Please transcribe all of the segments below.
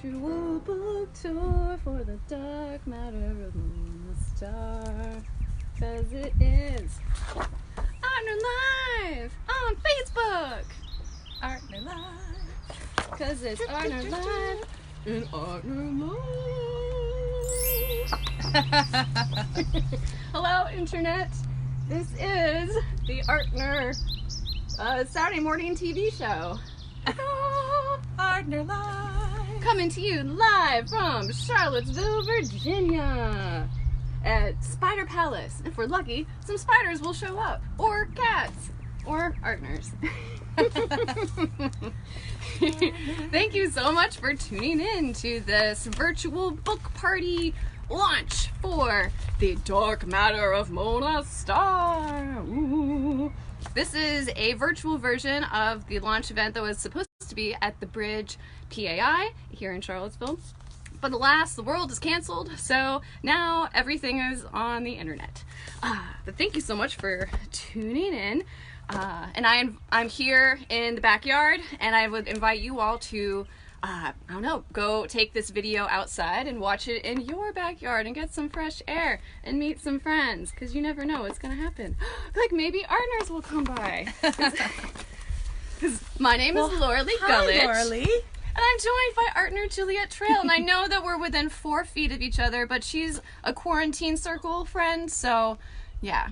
virtual book tour for the dark matter of Mona Starr. Cause it is Artner Live on Facebook. Artner Live. Cause it's Artner Live and Artner Love. Hello, Internet. This is the Artner Saturday morning TV show. Artner Live. Coming to you live from Charlottesville, Virginia at Spider Palace. If we're lucky, some spiders will show up. Or cats. Or Artners. Thank you so much for tuning in to this virtual book party launch for The Dark Matter of Mona Starr. Ooh. This is a virtual version of the launch event that was supposed to be at the Bridge PAI here in Charlottesville. But alas, the world is canceled, so now everything is on the internet. But thank you so much for tuning in. And I'm here in the backyard, and I would invite you all to I don't know, go take this video outside and watch it in your backyard and get some fresh air and meet some friends, because you never know what's going to happen. Like maybe Artners will come by. My name is Laura Lee Gulledge. Hi, Laura Lee. And I'm joined by Artner Juliet Trail. And I know that we're within 4 feet of each other, but she's a quarantine circle friend, so yeah.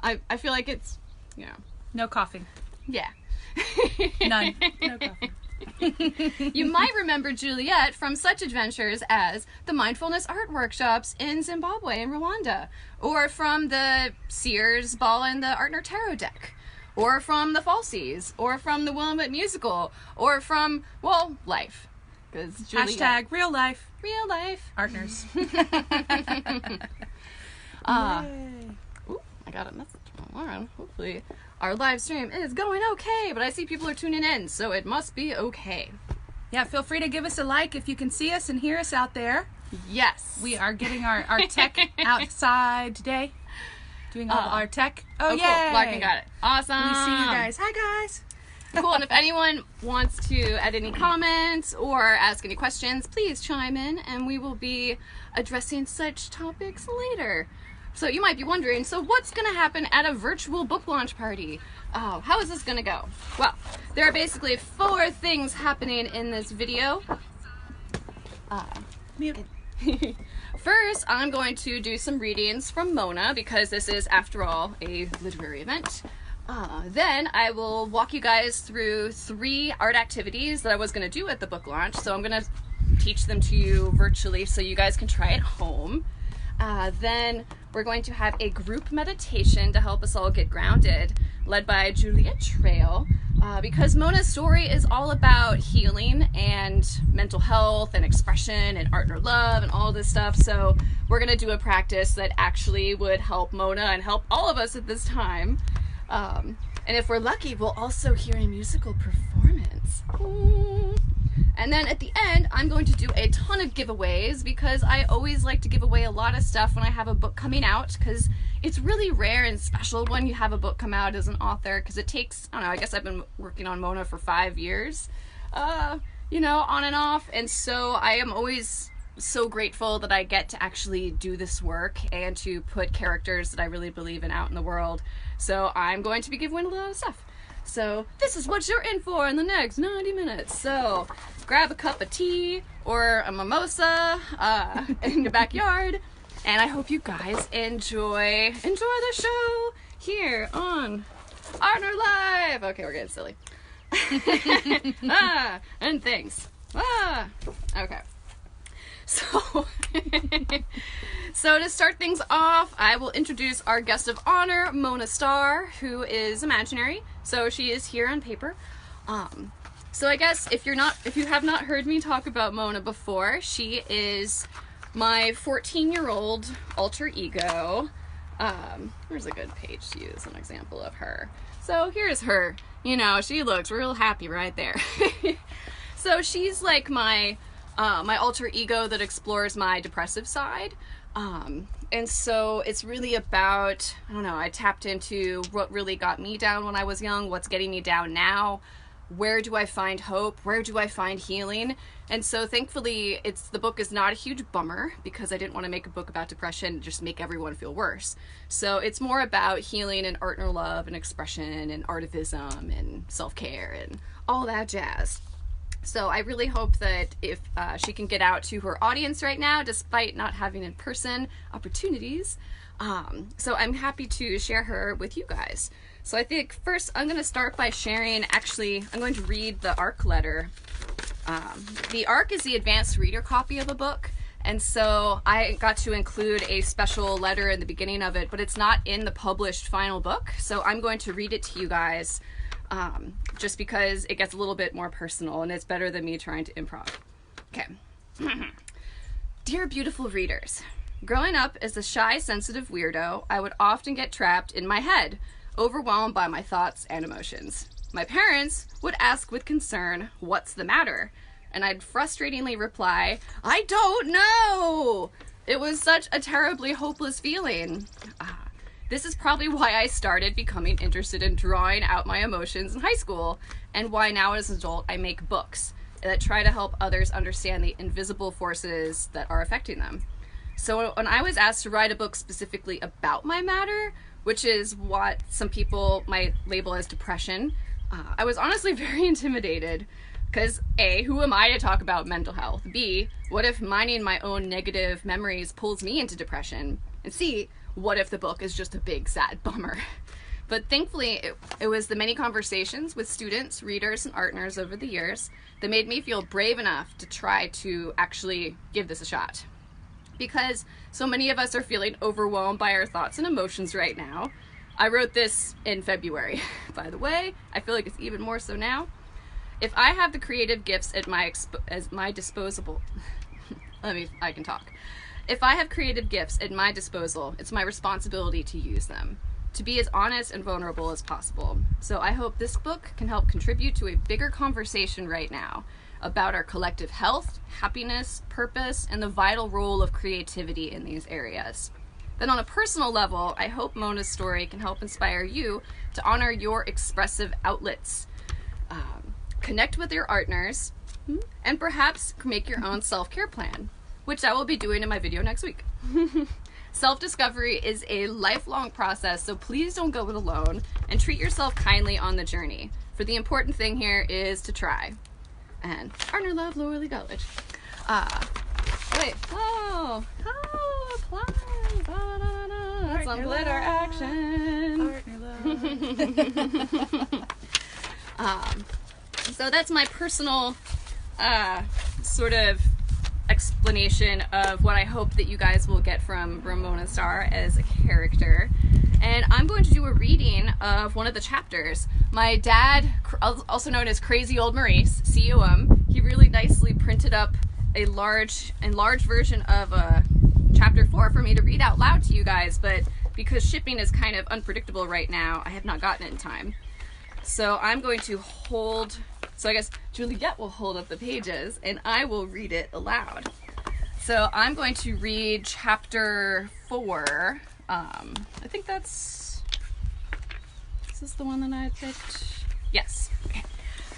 I feel like it's, you know. No coughing. Yeah. None. No coughing. You might remember Juliet from such adventures as the mindfulness art workshops in Zimbabwe and Rwanda, or from the Sears Ball and the Artner Tarot deck, or from the Falsies, or from the Willamette musical, or from, well, life. Hashtag real life. Real life. Artners. Ooh, I got a message from Lauren. Hopefully our live stream is going okay, but I see people are tuning in, so it must be okay. Yeah, feel free to give us a like if you can see us and hear us out there. Yes. We are getting our tech outside today. Doing all our tech. Oh, yay! Cool. Larkin got it. Awesome. We see you guys. Hi, guys. Cool, and if anyone wants to add any comments or ask any questions, please chime in, and we will be addressing such topics later. So you might be wondering, so what's going to happen at a virtual book launch party? Oh, how is this going to go? Well, there are basically 4 things happening in this video. First, I'm going to do some readings from Mona, because this is, after all, a literary event. Then I will walk you guys through 3 art activities that I was going to do at the book launch. So I'm going to teach them to you virtually so you guys can try at home. Then we're going to have a group meditation to help us all get grounded, led by Juliet Trail, because Mona's story is all about healing and mental health and expression and Artner love and all this stuff. So we're going to do a practice that actually would help Mona and help all of us at this time. And if we're lucky, we'll also hear a musical performance. Ooh. And then at the end, I'm going to do a ton of giveaways, because I always like to give away a lot of stuff when I have a book coming out, because it's really rare and special when you have a book come out as an author, because it takes, I don't know, I guess I've been working on Mona for 5 years, you know, on and off, and so I am always so grateful that I get to actually do this work and to put characters that I really believe in out in the world. So I'm going to be giving away a lot of stuff. So this is what you're in for in the next 90 minutes. So grab a cup of tea or a mimosa in your backyard, and I hope you guys enjoy the show here on Artner Live. Okay, we're getting silly. And thanks. Okay. So to start things off, I will introduce our guest of honor, Mona Starr, who is imaginary. So she is here on paper. So I guess if you have not heard me talk about Mona before, she is my 14-year-old alter ego. Here's a good page to use an example of her. So here's her. You know, she looks real happy right there. So she's like my alter ego that explores my depressive side. And so it's really about, I don't know, I tapped into what really got me down when I was young, what's getting me down now, where do I find hope? Where do I find healing? And so thankfully the book is not a huge bummer, because I didn't want to make a book about depression and just make everyone feel worse. So it's more about healing and artner love and expression and artivism and self-care and all that jazz. So I really hope that if she can get out to her audience right now, despite not having in-person opportunities. So I'm happy to share her with you guys. So I think first I'm going to start by sharing, actually, I'm going to read the ARC letter. The ARC is the advanced reader copy of a book, and so I got to include a special letter in the beginning of it, but it's not in the published final book, so I'm going to read it to you guys just because it gets a little bit more personal, and it's better than me trying to improv. Okay. Dear beautiful readers, growing up as a shy, sensitive weirdo, I would often get trapped in my head, overwhelmed by my thoughts and emotions. My parents would ask with concern, "What's the matter?" And I'd frustratingly reply, "I don't know!" It was such a terribly hopeless feeling. This is probably why I started becoming interested in drawing out my emotions in high school, and why now as an adult I make books that try to help others understand the invisible forces that are affecting them. So when I was asked to write a book specifically about my matter, which is what some people might label as depression, I was honestly very intimidated, because A, who am I to talk about mental health? B, what if mining my own negative memories pulls me into depression? And C, what if the book is just a big sad bummer? But thankfully, it was the many conversations with students, readers, and artners over the years that made me feel brave enough to try to actually give this a shot. Because so many of us are feeling overwhelmed by our thoughts and emotions right now. I wrote this in February, by the way. I feel like it's even more so now. If I have the creative gifts at my disposal, I can talk. If I have creative gifts at my disposal, it's my responsibility to use them, to be as honest and vulnerable as possible. So I hope this book can help contribute to a bigger conversation right now about our collective health, happiness, purpose, and the vital role of creativity in these areas. Then on a personal level, I hope Mona's story can help inspire you to honor your expressive outlets, connect with your artners, and perhaps make your own self-care plan, which I will be doing in my video next week. Self-discovery is a lifelong process, so please don't go it alone, and treat yourself kindly on the journey. For the important thing here is to try. And Artner Love, Laura Lee Gulledge. Wait, apply. That's some glitter action. Artner Love. So that's my personal sort of explanation of what I hope that you guys will get from Ramona Starr as a character. And I'm going to do a reading of one of the chapters. My dad, also known as Crazy Old Maurice, COM, he really nicely printed up a enlarged version of chapter 4 for me to read out loud to you guys, but because shipping is kind of unpredictable right now, I have not gotten it in time. So I'm going to so I guess Juliet will hold up the pages and I will read it aloud. So I'm going to read chapter 4. I think is this the one that I picked? Yes. Okay.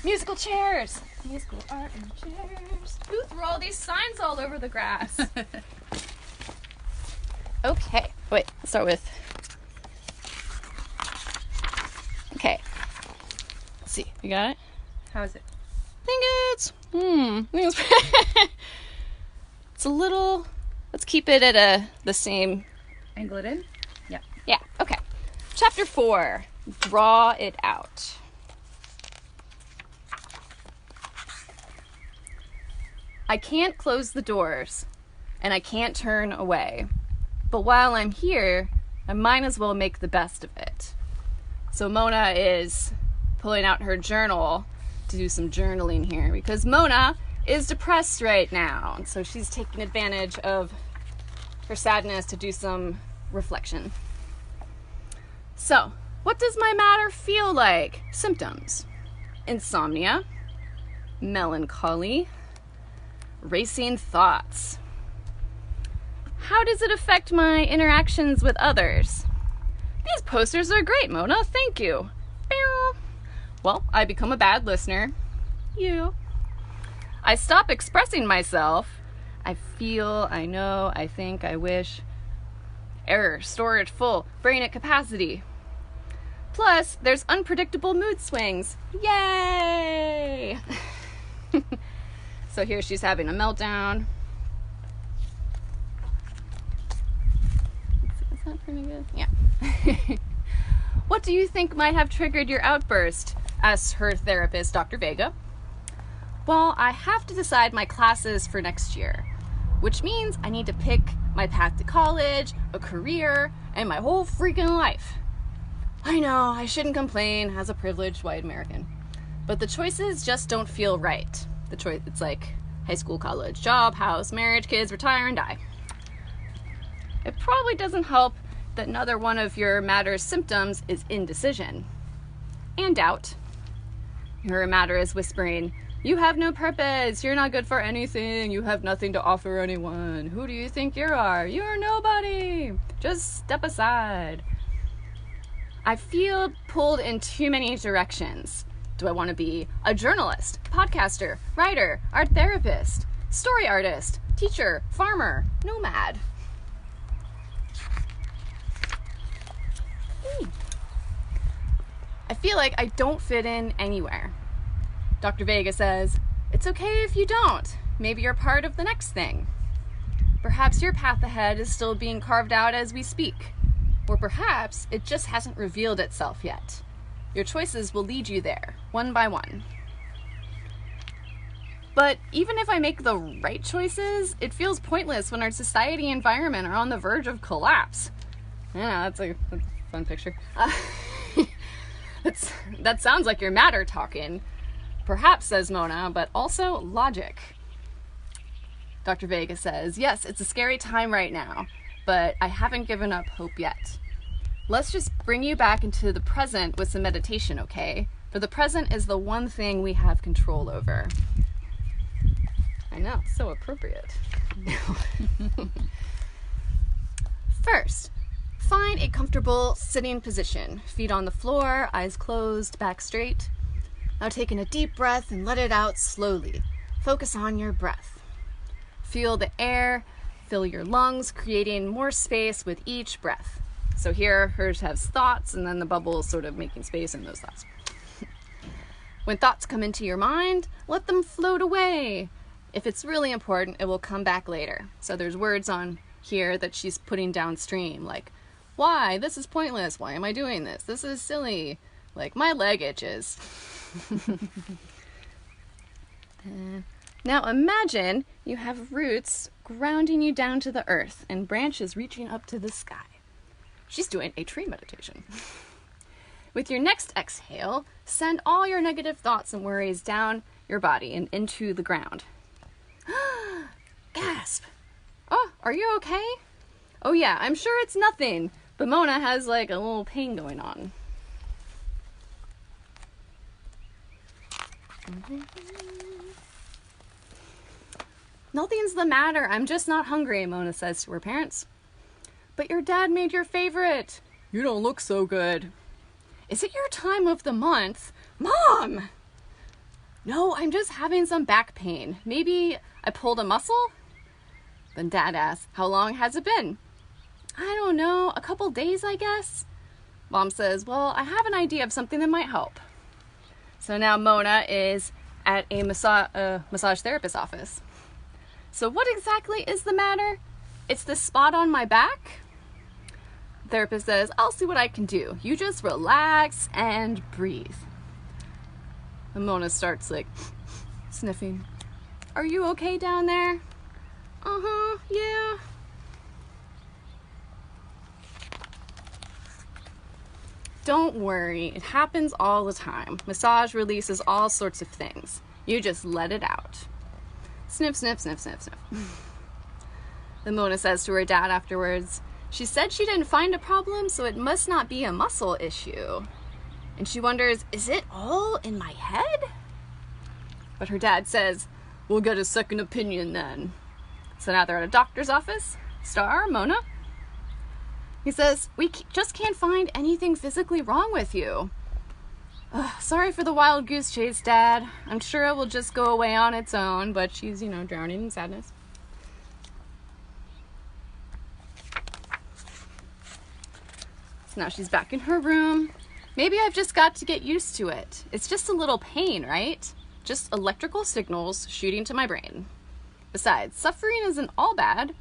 Musical chairs. Musical art and chairs. Who threw all these signs all over the grass? Okay. Wait, let's start with. Okay. Let's see. You got it? How is it? I think it's a little, let's keep it at the same. Angle it in? Yeah. Yeah, okay. Chapter 4, Draw It Out. I can't close the doors, and I can't turn away. But while I'm here, I might as well make the best of it. So Mona is pulling out her journal to do some journaling here, because Mona is depressed right now. And so she's taking advantage of her sadness to do some reflection. So, what does my matter feel like? Symptoms: insomnia, melancholy, racing thoughts. How does it affect my interactions with others? These posters are great, Mona. Thank you. Well, I become a bad listener. You. I stop expressing myself. I feel, I know, I think, I wish. Error, storage full, brain at capacity. Plus, there's unpredictable mood swings. Yay! So here she's having a meltdown. Is that pretty good? Yeah. What do you think might have triggered your outburst? Asks her therapist, Dr. Vega. Well, I have to decide my classes for next year, which means I need to pick my path to college, a career, and my whole freaking life. I know, I shouldn't complain as a privileged white American, but the choices just don't feel right. It's like high school, college, job, house, marriage, kids, retire, and die. It probably doesn't help that another one of your matter's symptoms is indecision and doubt. Your matter is whispering, you have no purpose, you're not good for anything, you have nothing to offer anyone. Who do you think you are? You're nobody. Just step aside. I feel pulled in too many directions. Do I want to be a journalist, podcaster, writer, art therapist, story artist, teacher, farmer, nomad? I feel like I don't fit in anywhere. Dr. Vega says, it's okay if you don't. Maybe you're part of the next thing. Perhaps your path ahead is still being carved out as we speak. Or perhaps it just hasn't revealed itself yet. Your choices will lead you there, one by one. But even if I make the right choices, it feels pointless when our society and environment are on the verge of collapse. Yeah, that's a fun picture. That sounds like your matter talking. Perhaps, says Mona, but also logic. Dr. Vega says, yes, it's a scary time right now, but I haven't given up hope yet. Let's just bring you back into the present with some meditation, okay? For the present is the one thing we have control over. I know, so appropriate. First, find a comfortable sitting position. Feet on the floor, eyes closed, back straight. Now take in a deep breath and let it out slowly. Focus on your breath. Feel the air fill your lungs, creating more space with each breath. So here, hers has thoughts, and then the bubble is sort of making space in those thoughts. When thoughts come into your mind, let them float away. If it's really important, it will come back later. So there's words on here that she's putting downstream, like, why? This is pointless. Why am I doing this? This is silly. Like, my leg itches. Now imagine you have roots grounding you down to the earth and branches reaching up to the sky. She's doing a tree meditation. With your next exhale, send all your negative thoughts and worries down your body and into the ground. Gasp. Oh, are you okay? Oh yeah, I'm sure it's nothing, but Mona has like a little pain going on. Nothing's the matter. I'm just not hungry, Mona says to her parents. But your dad made your favorite. You don't look so good. Is it your time of the month? Mom! No, I'm just having some back pain. Maybe I pulled a muscle? Then Dad asks, how long has it been? I don't know, a couple days, I guess. Mom says, well, I have an idea of something that might help. So now Mona is at a massage therapist's office. So what exactly is the matter? It's the spot on my back? The therapist says, I'll see what I can do. You just relax and breathe. And Mona starts like sniffing. Are you okay down there? Uh-huh, yeah. Don't worry, it happens all the time. Massage releases all sorts of things. You just let it out. Sniff, sniff, sniff, sniff, sniff. Then Mona says to her dad afterwards, she said she didn't find a problem, so it must not be a muscle issue. And she wonders, is it all in my head? But her dad says, we'll get a second opinion then. So now they're at a doctor's office. Starr, Mona. He says, we just can't find anything physically wrong with you. Sorry for the wild goose chase, Dad. I'm sure it will just go away on its own, but she's, drowning in sadness. So now she's back in her room. Maybe I've just got to get used to it. It's just a little pain, right? Just electrical signals shooting to my brain. Besides, suffering isn't all bad.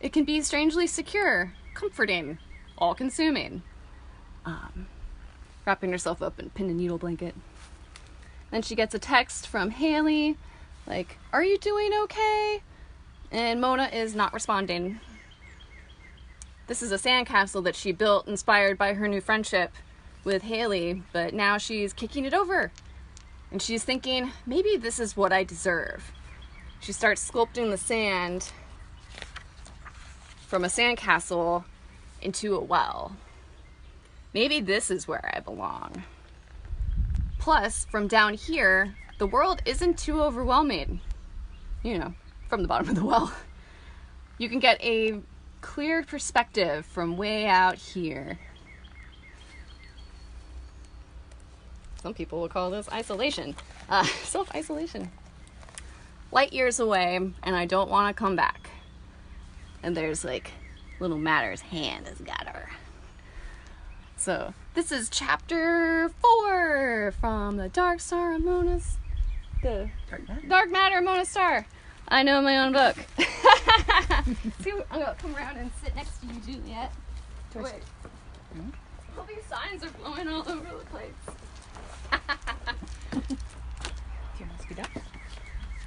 It can be strangely secure, comforting, all-consuming. Wrapping herself up in a pin and needle blanket. Then she gets a text from Haley, like, "Are you doing okay?" And Mona is not responding. This is a sandcastle that she built inspired by her new friendship with Haley, but now she's kicking it over. And she's thinking, maybe this is what I deserve. She starts sculpting the sand from a sandcastle into a well. Maybe this is where I belong. Plus, from down here, the world isn't too overwhelming. From the bottom of the well. You can get a clear perspective from way out here. Some people will call this isolation. Self-isolation. Light years away, and I don't want to come back. And there's little Matter's hand has got her. So this is chapter 4 from the Dark Star of Mona's, the Dark Matter of Mona Starr. I know my own book. See, I'm gonna come around and sit next to you, Juliet. Wait. All these signs are blowing all over the place. Here, let's get up.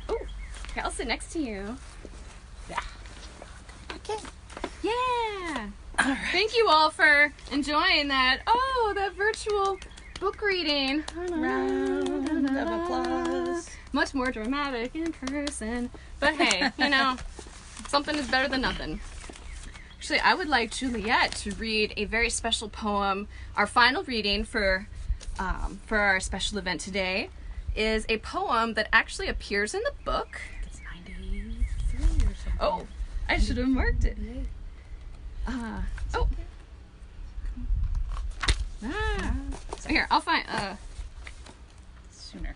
Oh, okay, I'll sit next to you. Yeah. Okay. Yeah. All right. Thank you all for enjoying that. Oh, that virtual book reading. Round of applause. Much more dramatic in person. But hey, something is better than nothing. Actually, I would like Juliet to read a very special poem. Our final reading for our special event today is a poem that actually appears in the book. It's 93 or something. Oh, I should have marked it. So here, I'll find, Sooner.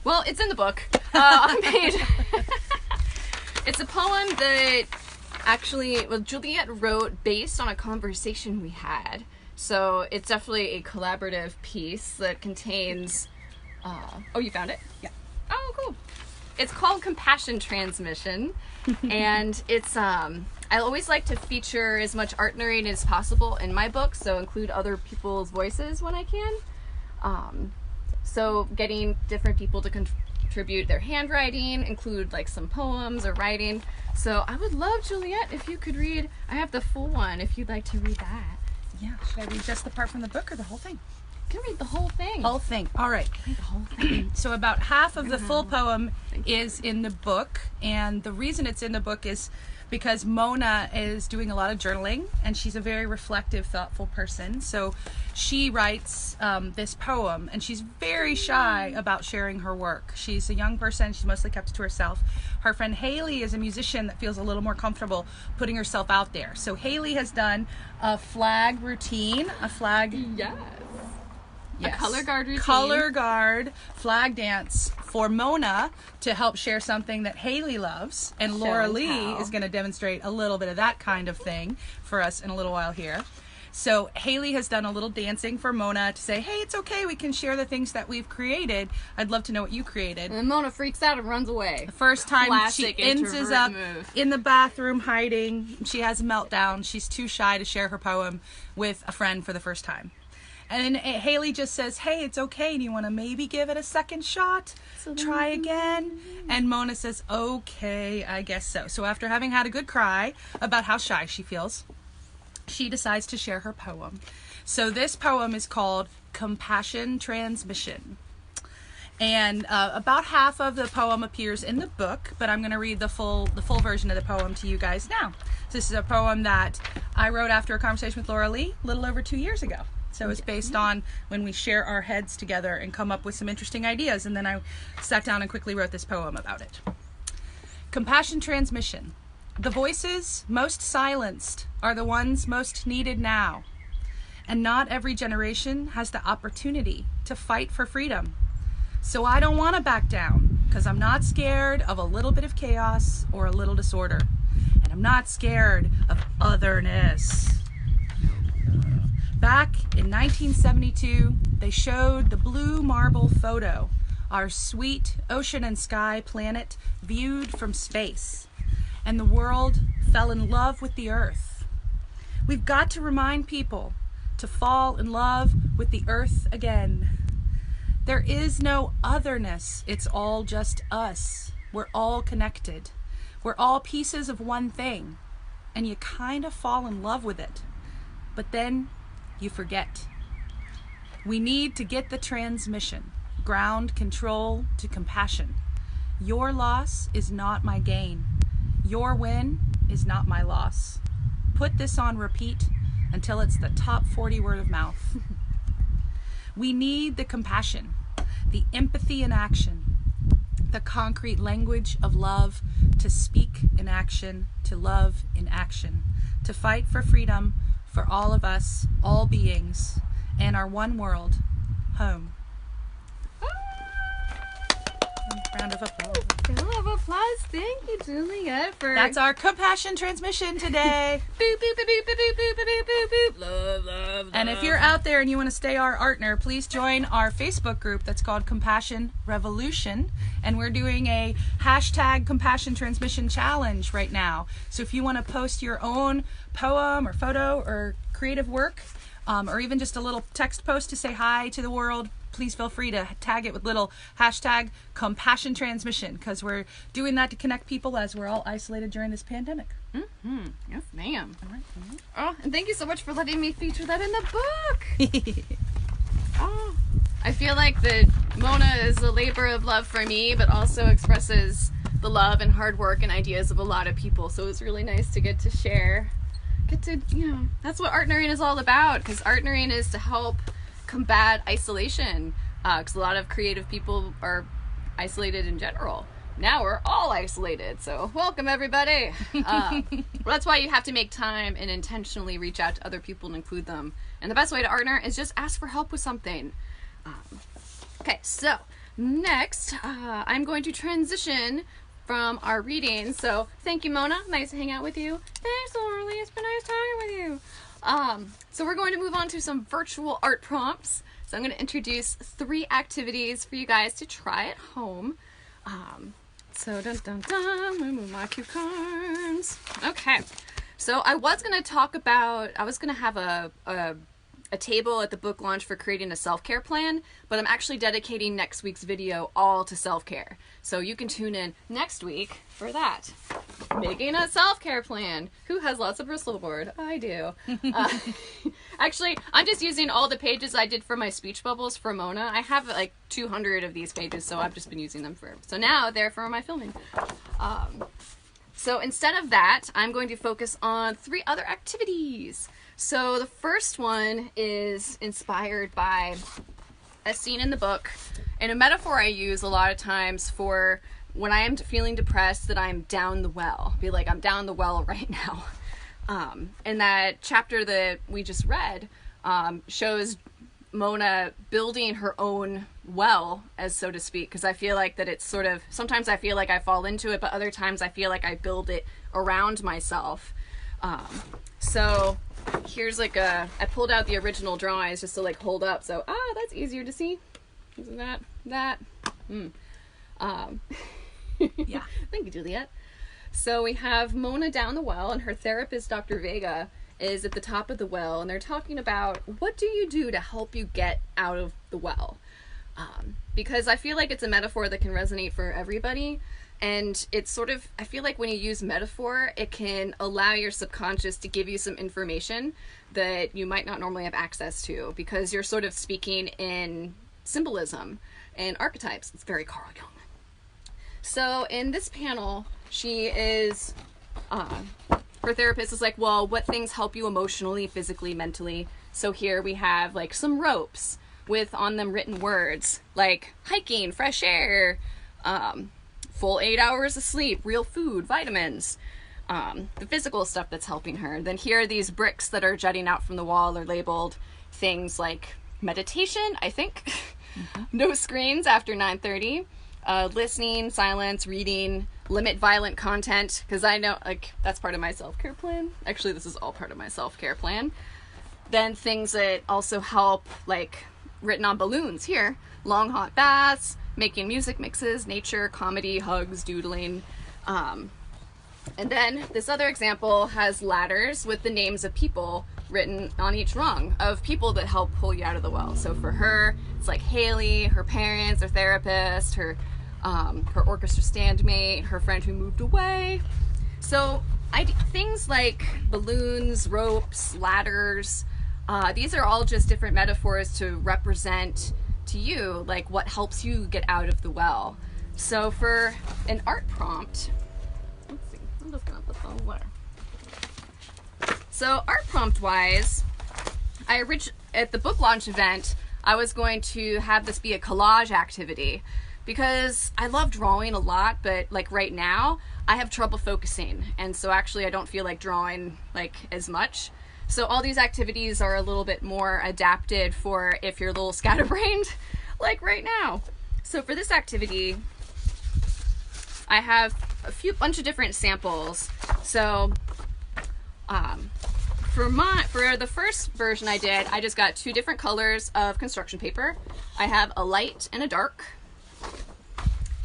well, it's in the book, on page, it's a poem that Juliet wrote based on a conversation we had, so it's definitely a collaborative piece that contains, oh, you found it? Yeah. Oh, cool. It's called Compassion Transmission, and it's, I always like to feature as much art narrating as possible in my book, so include other people's voices when I can. So getting different people to contribute their handwriting, include some poems or writing. So I would love, Juliet, if you could read, I have the full one, if you'd like to read that. Yeah, should I read just the part from the book or the whole thing? You can read the whole thing. Whole thing. All right. Read the whole thing. So about half of the full poem is in the book, and the reason it's in the book is because Mona is doing a lot of journaling, and she's a very reflective, thoughtful person. So she writes this poem, and she's very shy about sharing her work. She's a young person. She's mostly kept it to herself. Her friend Haley is a musician that feels a little more comfortable putting herself out there. So Haley has done a flag routine, Yes. A color guard routine. Color guard flag dance for Mona to help share something that Haley loves. And Laura Lee is going to demonstrate a little bit of that kind of thing for us in a little while here. So Haley has done a little dancing for Mona to say, hey, it's okay, we can share the things that we've created. I'd love to know what you created. And Mona freaks out and runs away. The first time Classic she ends up move. in the bathroom hiding. She has a meltdown. She's too shy to share her poem with a friend for the first time. And then Haley just says, hey, it's okay. Do you want to maybe give it a second shot? Try again? And Mona says, okay, I guess so. So after having had a good cry about how shy she feels, she decides to share her poem. So this poem is called Compassion Transmission. And about half of the poem appears in the book, but I'm going to read the full version of the poem to you guys now. So this is a poem that I wrote after a conversation with Laura Lee a little over 2 years ago. So it's based on when we share our heads together and come up with some interesting ideas, and then I sat down and quickly wrote this poem about it. Compassion Transmission. The voices most silenced are the ones most needed now. And not every generation has the opportunity to fight for freedom. So I don't want to back down, because I'm not scared of a little bit of chaos or a little disorder. And I'm not scared of otherness. Back in 1972, they showed the blue marble photo, our sweet ocean and sky planet viewed from space. And the world fell in love with the earth. We've got to remind people to fall in love with the earth again. There is no otherness. It's all just us. We're all connected. We're all pieces of one thing. And you kind of fall in love with it. But then you forget. We need to get the transmission. Ground control to compassion. Your loss is not my gain. Your win is not my loss. Put this on repeat until it's the top 40 word of mouth. We need the compassion, the empathy in action, the concrete language of love to speak in action, to love in action, to fight for freedom for all of us, all beings, and our one world, home. Round of applause. Round of applause. Thank you, Juliet, for... That's our compassion transmission today. Boop, boop, boop, boop, boop, boop, boop, boop, boop. Love, love, love. And if you're out there and you want to stay our Artner, please join our Facebook group that's called Compassion Revolution. And we're doing a hashtag Compassion Transmission Challenge right now. So if you want to post your own poem or photo or creative work, or even just a little text post to say hi to the world, please feel free to tag it with little hashtag Compassion Transmission, because we're doing that to connect people as we're all isolated during this pandemic. Mm-hmm. Yes, ma'am. All right. Oh, and thank you so much for letting me feature that in the book. Oh, I feel like the Mona is a labor of love for me, but also expresses the love and hard work and ideas of a lot of people. So it's really nice to get to share. That's what Artnering is all about, because Artnering is to help combat isolation, because a lot of creative people are isolated in general. Now we're all isolated, so welcome everybody. Well, that's why you have to make time and intentionally reach out to other people and include them. And the best way to Artner is just ask for help with something. Okay, so next I'm going to transition from our reading. So thank you, Mona. Nice to hang out with you. Thanks, Laura Lee. It's been nice talking with you. So we're going to move on to some virtual art prompts. So I'm going to introduce 3 activities for you guys to try at home. So dun dun dun, I'm gonna move my cue cards. Okay. So I was going to have a table at the book launch for creating a self-care plan, but I'm actually dedicating next week's video all to self-care. So you can tune in next week for that. Making a self-care plan. Who has lots of bristle board? I do. Actually, I'm just using all the pages I did for my speech bubbles for Mona. I have like 200 of these pages, so I've just been using them forever. So now they're for my filming. So instead of that, I'm going to focus on 3 other activities. So the first one is inspired by a scene in the book and a metaphor I use a lot of times for when I am feeling depressed, that I'm down the well. Be like, I'm down the well right now. And that chapter that we just read shows Mona building her own well, as so to speak, because I feel like that it's sort of, sometimes I feel like I fall into it, but other times I feel like I build it around myself. So here's like I pulled out the original drawings just to like hold up, so that's easier to see. Isn't that? Yeah. Thank you, Juliet. So we have Mona down the well, and her therapist, Dr. Vega, is at the top of the well, and they're talking about what do you do to help you get out of the well? Because I feel like it's a metaphor that can resonate for everybody. And it's sort of, I feel like when you use metaphor, it can allow your subconscious to give you some information that you might not normally have access to, because you're sort of speaking in symbolism and archetypes. It's very Carl Jung. So in this panel, she is, her therapist is like, well, what things help you emotionally, physically, mentally? So here we have like some ropes with on them written words like hiking, fresh air, full 8 hours of sleep, real food, vitamins, the physical stuff that's helping her. Then here are these bricks that are jutting out from the wall are labeled things like meditation, I think. No screens after 9:30. Listening, silence, reading, limit violent content, because I know, like, that's part of my self-care plan. Actually, this is all part of my self-care plan. Then things that also help, like, written on balloons here. Long hot baths, making music mixes, nature, comedy, hugs, doodling. And then this other example has ladders with the names of people written on each rung of people that help pull you out of the well. So for her, it's like Haley, her parents, her therapist, her orchestra standmate, her friend who moved away. So things like balloons, ropes, ladders, these are all just different metaphors to represent to you like what helps you get out of the well. So for an art prompt, let's see, I'm just gonna put the letter. So art prompt wise, at the book launch event, I was going to have this be a collage activity because I love drawing a lot, but like right now I have trouble focusing. And so actually I don't feel like drawing like as much. So all these activities are a little bit more adapted for if you're a little scatterbrained, like right now. So for this activity, I have bunch of different samples. So for the first version I did, I just got 2 different colors of construction paper. I have a light and a dark.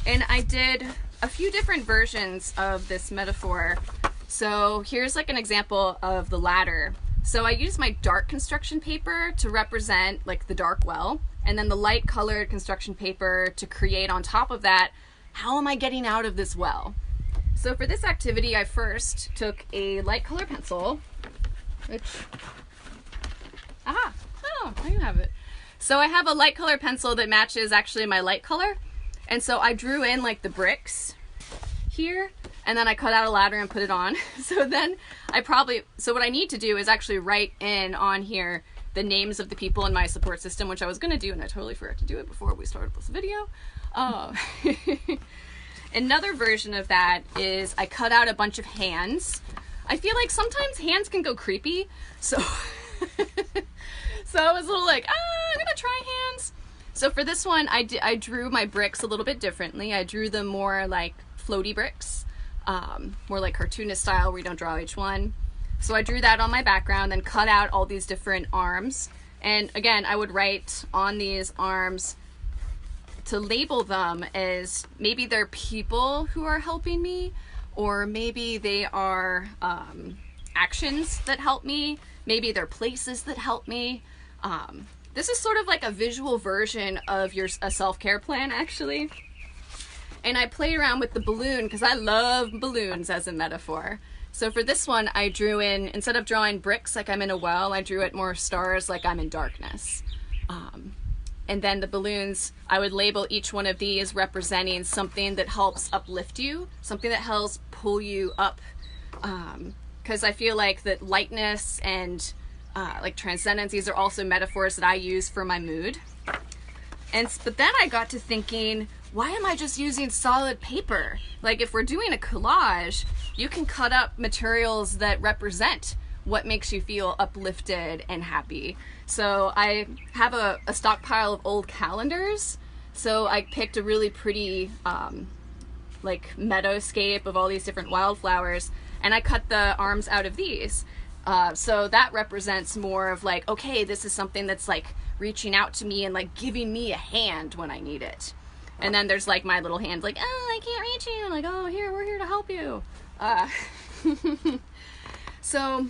And I did a few different versions of this metaphor. So here's like an example of the ladder. So I used my dark construction paper to represent like the dark well, and then the light colored construction paper to create on top of that, how am I getting out of this well? So for this activity, I first took a light color pencil, which, oh, I have it. So I have a light color pencil that matches actually my light color. And so I drew in like the bricks here, and then I cut out a ladder and put it on. So then so what I need to do is actually write in on here the names of the people in my support system, which I was gonna do and I totally forgot to do it before we started this video. Another version of that is I cut out a bunch of hands. I feel like sometimes hands can go creepy, so so I was a little like, I'm gonna try hands. So for this one, I drew my bricks a little bit differently. I drew them more like floaty bricks, more like cartoonist style where you don't draw each one. So I drew that on my background, then cut out all these different arms. And again, I would write on these arms to label them as maybe they're people who are helping me, or maybe they are actions that help me, maybe they're places that help me. This is sort of like a visual version of a self-care plan, actually. And I played around with the balloon because I love balloons as a metaphor. So for this one, I drew in, instead of drawing bricks like I'm in a well, I drew it more stars like I'm in darkness. And then the balloons, I would label each one of these representing something that helps uplift you, something that helps pull you up. Because I feel like that lightness and like transcendence, these are also metaphors that I use for my mood. But then I got to thinking, why am I just using solid paper? Like if we're doing a collage, you can cut up materials that represent what makes you feel uplifted and happy. So I have a stockpile of old calendars. So I picked a really pretty like meadowscape of all these different wildflowers, and I cut the arms out of these. So that represents more of like, okay, this is something that's like reaching out to me and like giving me a hand when I need it. And then there's like my little hand like, oh, I can't reach you. Like, oh, we're here to help you. So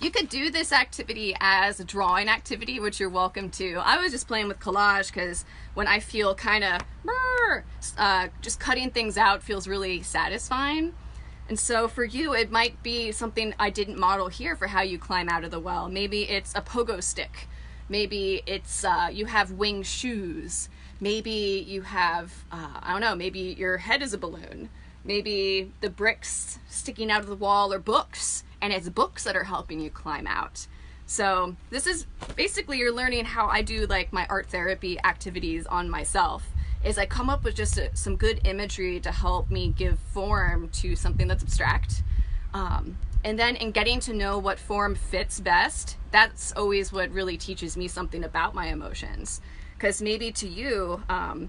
you could do this activity as a drawing activity, which you're welcome to. I was just playing with collage because when I feel kind of just cutting things out feels really satisfying. And so for you, it might be something I didn't model here for how you climb out of the well. Maybe it's a pogo stick. Maybe it's you have winged shoes. Maybe you have, I don't know, maybe your head is a balloon. Maybe the bricks sticking out of the wall are books, and it's books that are helping you climb out. So this is basically you're learning how I do like my art therapy activities on myself. Is I come up with just some good imagery to help me give form to something that's abstract. And then in getting to know what form fits best, that's always what really teaches me something about my emotions. Because maybe to you, though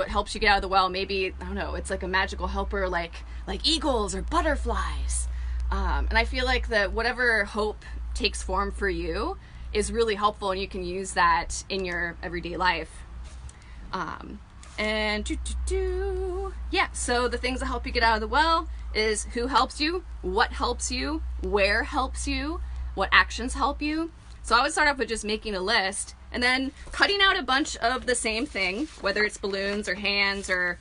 it helps you get out of the well, maybe, I don't know, it's like a magical helper like eagles or butterflies. And I feel like that whatever hope takes form for you is really helpful, and you can use that in your everyday life. Yeah, so the things that help you get out of the well is who helps you, what helps you, where helps you, what actions help you. So I would start off with just making a list and then cutting out a bunch of the same thing, whether it's balloons or hands or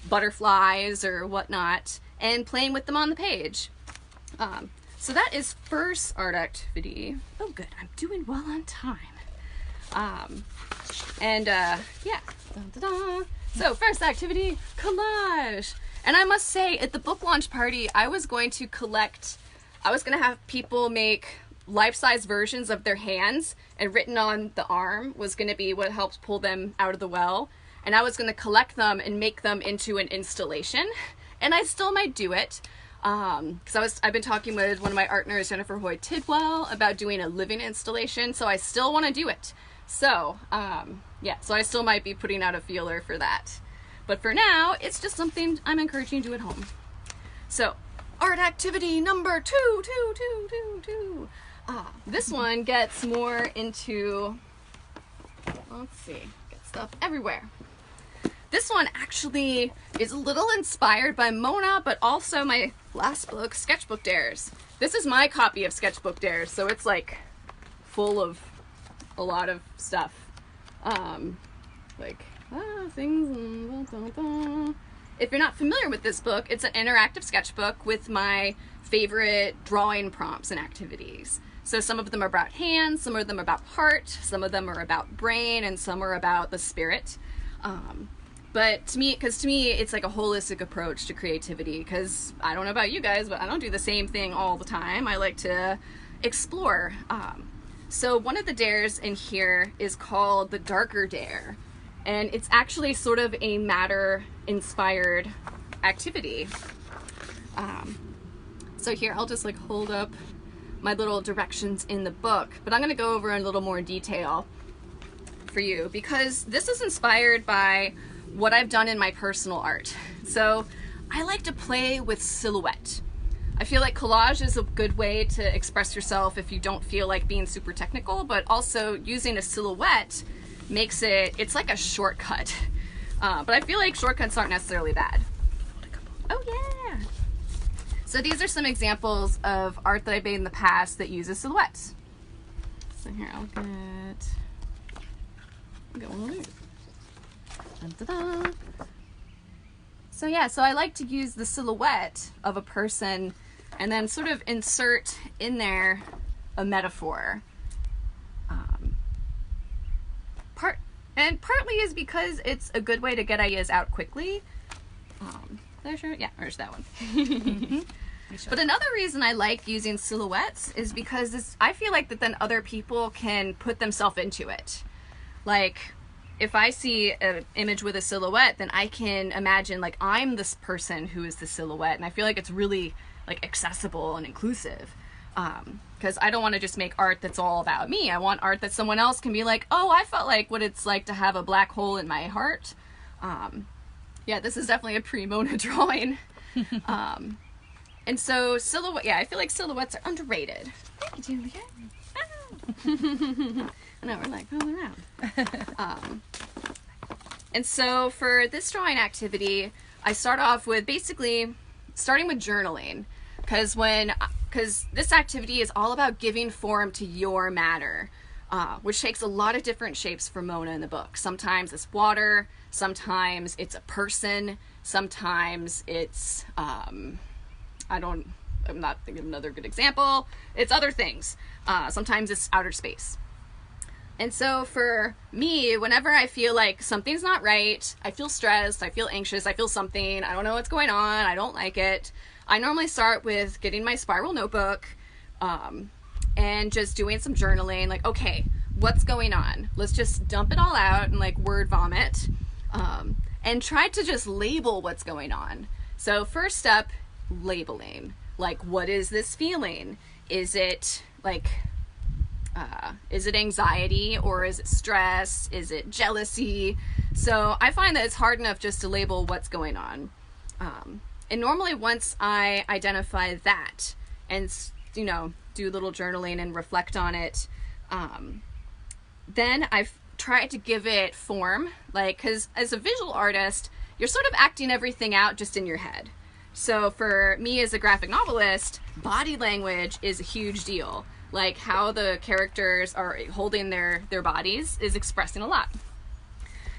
butterflies or whatnot, and playing with them on the page. So that is first art activity. Oh good, I'm doing well on time. Yeah. Dun, dun, dun. So first activity, collage. And I must say, at the book launch party, I was going to have people make life-size versions of their hands, and written on the arm was going to be what helps pull them out of the well. And I was going to collect them and make them into an installation. And I still might do it. Because I've been talking with one of my Artners, Jennifer Hoy Tidwell, about doing a living installation, so I still want to do it. So, yeah, so I still might be putting out a feeler for that. But for now, it's just something I'm encouraging you to do at home. So, art activity number two. This one gets more into, let's see, get stuff everywhere. This one actually is a little inspired by Mona, but also my last book, Sketchbook Dares. This is my copy of Sketchbook Dares, so it's like full of a lot of stuff. Things. If you're not familiar with this book, it's an interactive sketchbook with my favorite drawing prompts and activities. So some of them are about hands, some of them are about heart, some of them are about brain, and some are about the spirit. But to me, it's like a holistic approach to creativity, because I don't know about you guys, but I don't do the same thing all the time. I like to explore. So one of the dares in here is called the Darker Dare, and it's actually sort of a matter-inspired activity. So here, I'll just like hold up my little directions in the book, but I'm going to go over in a little more detail for you, because this is inspired by what I've done in my personal art. So I like to play with silhouette. I feel like collage is a good way to express yourself if you don't feel like being super technical, but also using a silhouette makes it's like a shortcut. But I feel like shortcuts aren't necessarily bad. Oh yeah! So these are some examples of art that I've made in the past that uses silhouettes. So here, I'll get one of these. Dun-da-da. So yeah, so I like to use the silhouette of a person and then sort of insert in there a metaphor. Partly is because it's a good way to get ideas out quickly. There's that one. Mm-hmm. But another reason I like using silhouettes is because I feel like that then other people can put themselves into it. Like, if I see an image with a silhouette, then I can imagine like I'm this person who is the silhouette, and I feel like it's really like accessible and inclusive. Because I don't want to just make art that's all about me. I want art that someone else can be like, oh, I felt like what it's like to have a black hole in my heart. Yeah, this is definitely a pre-Mona drawing. And so I feel like silhouettes are underrated. Thank you, Juliet. I know, we're like rolling around. And so for this drawing activity, I start off with basically starting with journaling, because this activity is all about giving form to your matter, which takes a lot of different shapes for Mona in the book. Sometimes it's water, sometimes it's a person, sometimes it's, I'm not thinking of another good example. It's other things. Sometimes it's outer space. And so for me, whenever I feel like something's not right, I feel stressed, I feel anxious, I feel something, I don't know what's going on, I don't like it, I normally start with getting my spiral notebook and just doing some journaling, like, okay, what's going on? Let's just dump it all out and like word vomit, and try to just label what's going on. So first step, labeling. Like, what is this feeling? Is it like, is it anxiety, or is it stress? Is it jealousy? So I find that it's hard enough just to label what's going on. And normally once I identify that and, you know, do a little journaling and reflect on it, then I've tried to give it form, like, because as a visual artist, you're sort of acting everything out just in your head. So for me as a graphic novelist, body language is a huge deal. Like, how the characters are holding their bodies is expressing a lot.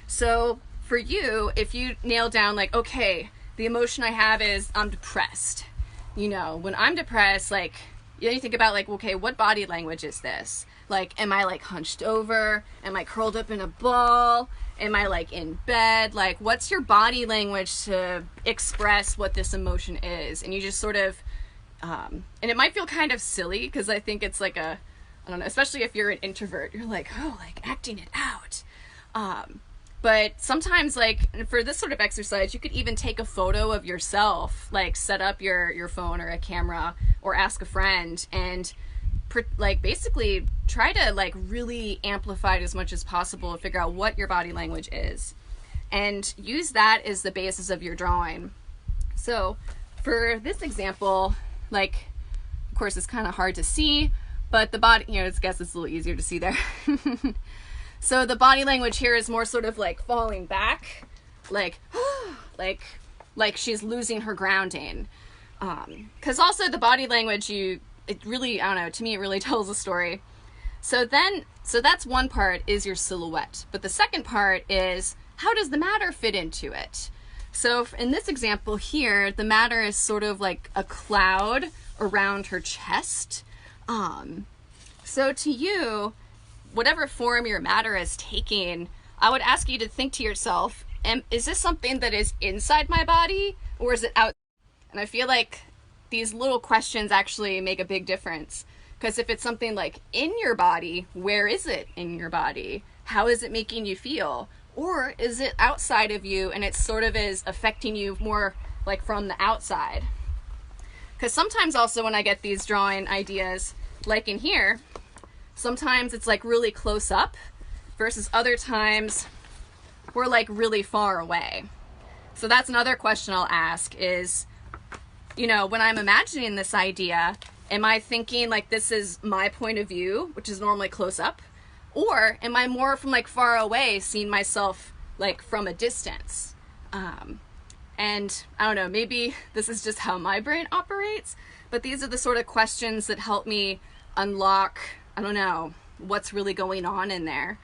So for you, if you nail down, like, okay, the emotion I have is I'm depressed. You know, when I'm depressed, like, you know, you think about, like, okay, what body language is this? Like, am I, like, hunched over? Am I curled up in a ball? Am I, like, in bed? Like, what's your body language to express what this emotion is? And you just sort of, and it might feel kind of silly, because I think it's like a, I don't know, especially if you're an introvert, you're like, oh, like, acting it out. But sometimes, like, for this sort of exercise, you could even take a photo of yourself, like, set up your phone or a camera, or ask a friend, and like basically try to like really amplify it as much as possible and figure out what your body language is, and use that as the basis of your drawing. So for this example, like, of course it's kind of hard to see, but the body, you know, I guess it's a little easier to see there. So the body language here is more sort of like falling back, like like she's losing her grounding, because also the body language, it really, I don't know, to me it really tells a story. So that's one part, is your silhouette. But the second part is, how does the matter fit into it? So in this example here, the matter is sort of like a cloud around her chest. So to you, whatever form your matter is taking, I would ask you to think to yourself, is this something that is inside my body, or is it out? And I feel like these little questions actually make a big difference, because if it's something like in your body, where is it in your body? How is it making you feel? Or is it outside of you and it sort of is affecting you more like from the outside? Because sometimes also when I get these drawing ideas, like in here, sometimes it's like really close up, versus other times we're like really far away. So that's another question I'll ask is, you know, when I'm imagining this idea, am I thinking like this is my point of view, which is normally close up? Or am I more from like far away, seeing myself like from a distance? And I don't know, maybe this is just how my brain operates, but these are the sort of questions that help me unlock, I don't know, what's really going on in there.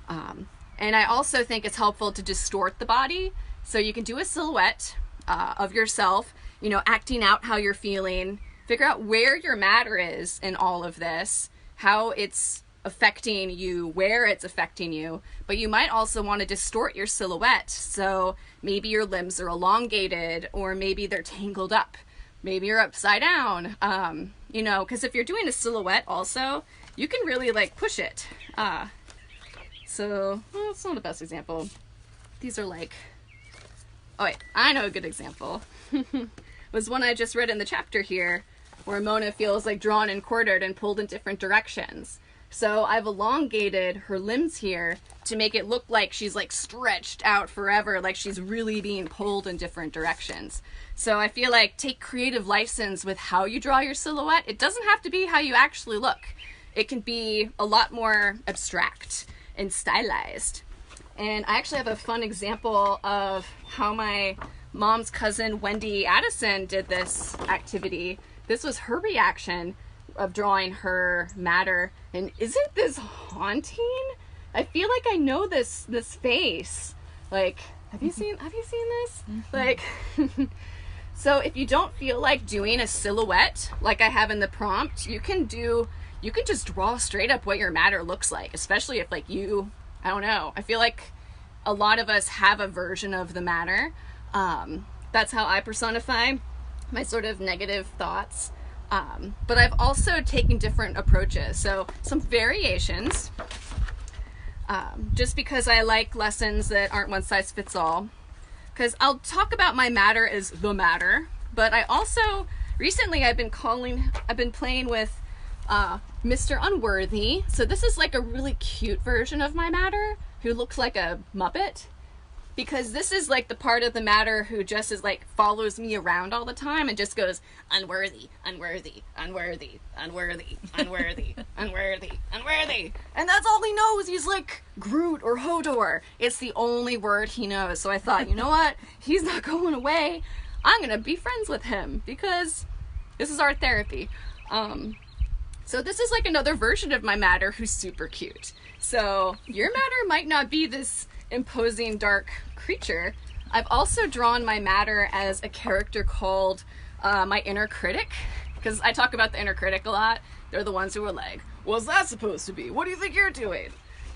And I also think it's helpful to distort the body. So you can do a silhouette of yourself, you know, acting out how you're feeling, figure out where your matter is in all of this, how it's affecting you, where it's affecting you. But you might also want to distort your silhouette. So maybe your limbs are elongated, or maybe they're tangled up. Maybe you're upside down, you know, because if you're doing a silhouette also, you can really like push it. So, well, it's not the best example. These are like, oh wait, I know a good example. Was one I just read in the chapter here, where Mona feels like drawn and quartered and pulled in different directions. So I've elongated her limbs here to make it look like she's like stretched out forever, like she's really being pulled in different directions. So I feel like take creative license with how you draw your silhouette. It doesn't have to be how you actually look. It can be a lot more abstract and stylized. And I actually have a fun example of how my mom's cousin Wendy Addison did this activity. This was her reaction of drawing her matter. And isn't this haunting? I feel like I know this face. Like, have you seen this? Mm-hmm. Like, so if you don't feel like doing a silhouette like I have in the prompt, you can just draw straight up what your matter looks like, especially if like I don't know, I feel like a lot of us have a version of the matter. That's how I personify my sort of negative thoughts. But I've also taken different approaches, so some variations, just because I like lessons that aren't one size fits all, because I'll talk about my matter as the matter, but I also recently I've been playing with Mr. Unworthy. So this is like a really cute version of my matter who looks like a Muppet, because this is like the part of the matter who just is like follows me around all the time and just goes unworthy, unworthy, unworthy, unworthy, unworthy, unworthy, unworthy. And that's all he knows. He's like Groot or Hodor. It's the only word he knows. So I thought, you know what? He's not going away. I'm going to be friends with him because this is art therapy. So this is like another version of my matter who's super cute. So your matter might not be this imposing dark creature. I've also drawn my matter as a character called my inner critic, because I talk about the inner critic a lot. They're the ones who are like, what's that supposed to be? What do you think you're doing?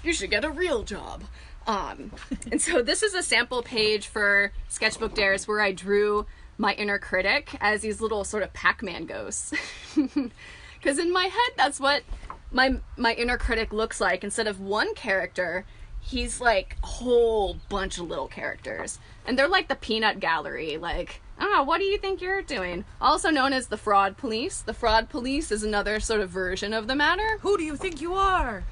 You should get a real job. And so this is a sample page for Sketchbook Dares where I drew my inner critic as these little sort of Pac-Man ghosts. Because in my head, that's what my inner critic looks like. Instead of one character, he's like a whole bunch of little characters. And they're like the peanut gallery. Like, what do you think you're doing? Also known as the fraud police. The fraud police is another sort of version of the matter. Who do you think you are?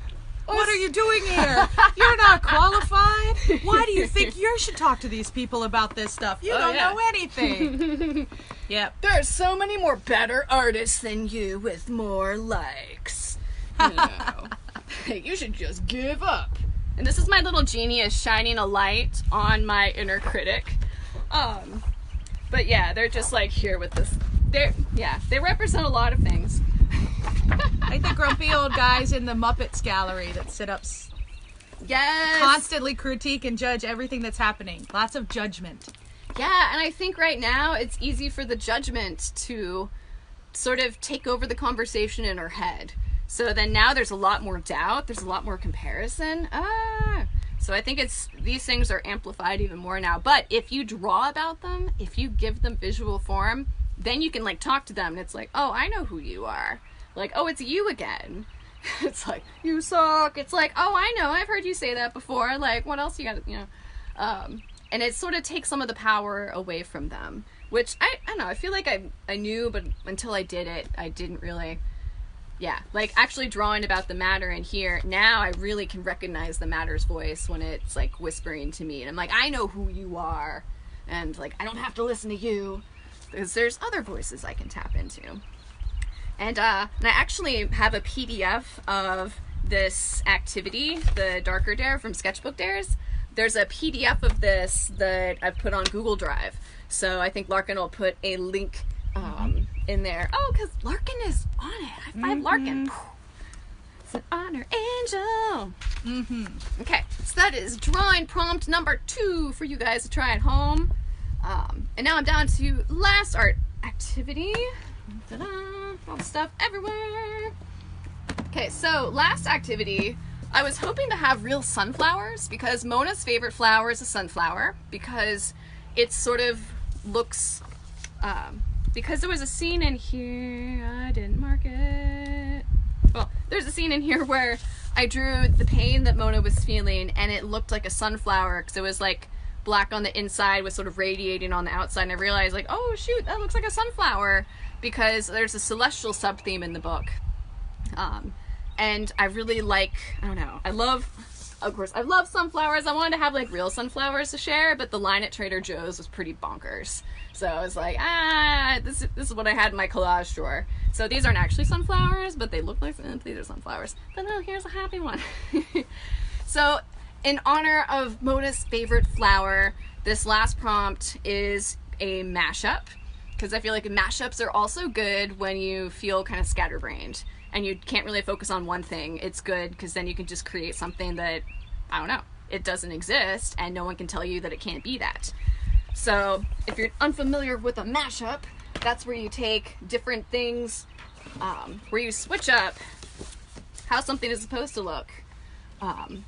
What are you doing here? You're not qualified. Why do you think you should talk to these people about this stuff? You don't know anything. Yep. There's so many more better artists than you with more likes. You know. You should just give up. And this is my little genius shining a light on my inner critic. But yeah, they're just like here with this. They represent a lot of things. Like the grumpy old guys in the Muppets gallery that sit up, constantly critique and judge everything that's happening. Lots of judgment. Yeah, and I think right now it's easy for the judgment to sort of take over the conversation in her head. So then now there's a lot more doubt, there's a lot more comparison. So I think these things are amplified even more now. But if you draw about them, if you give them visual form, then you can like talk to them and it's like, oh, I know who you are. Like, oh, it's you again. It's like, you suck. It's like, oh, I know, I've heard you say that before. Like, what else you got to, and it sort of takes some of the power away from them, which I don't know, I feel like I knew, but until I did it, I didn't really, like actually drawing about the matter in here, now I really can recognize the matter's voice when it's like whispering to me, and I'm like, I know who you are, and like, I don't have to listen to you, because there's other voices I can tap into. And I actually have a PDF of this activity, the Darker Dare from Sketchbook Dares. There's a PDF of this that I've put on Google Drive. So I think Larkin will put a link in there. Oh, because Larkin is on it. High five, Larkin. It's an honor angel. Okay, so that is drawing prompt number 2 for you guys to try at home. And now I'm down to last art activity. Ta-da! All the stuff everywhere. Okay, so last activity, I was hoping to have real sunflowers because Mona's favorite flower is a sunflower, because it sort of looks, because there was a scene in here, I didn't mark it. Well, there's a scene in here where I drew the pain that Mona was feeling and it looked like a sunflower because it was like black on the inside with sort of radiating on the outside, and I realized like, oh shoot, that looks like a sunflower, because there's a celestial sub-theme in the book. And I really like, I don't know, I love sunflowers. I wanted to have like real sunflowers to share, but the line at Trader Joe's was pretty bonkers. So I was like, this is what I had in my collage drawer. So these aren't actually sunflowers, but they look like these are sunflowers. But no, here's a happy one. So in honor of Mona's favorite flower, this last prompt is a mashup, because I feel like mashups are also good when you feel kind of scatterbrained and you can't really focus on one thing. It's good because then you can just create something that, I don't know, it doesn't exist and no one can tell you that it can't be that. So if you're unfamiliar with a mashup, that's where you take different things, where you switch up how something is supposed to look,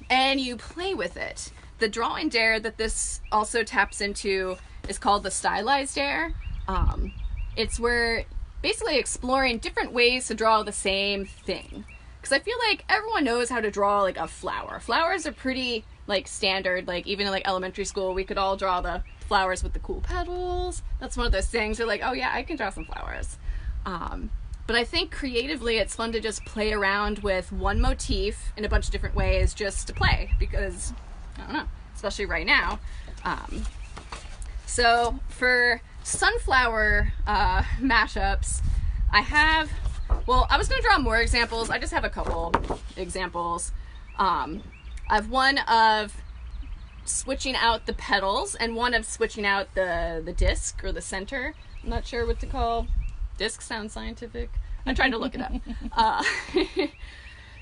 and you play with it. The drawing dare that this also taps into is called the stylized dare. It's where basically exploring different ways to draw the same thing. Because I feel like everyone knows how to draw like a flower. Flowers are pretty like standard, like even in like elementary school we could all draw the flowers with the cool petals. That's one of those things you're like, oh yeah, I can draw some flowers. But I think creatively it's fun to just play around with one motif in a bunch of different ways just to play, because, I don't know, especially right now. So for sunflower mashups, I have, well, I was going to draw more examples. I just have a couple examples. I have one of switching out the petals and one of switching out the disc or the center. I'm not sure what to call. Disc sounds scientific. I'm trying to look it up.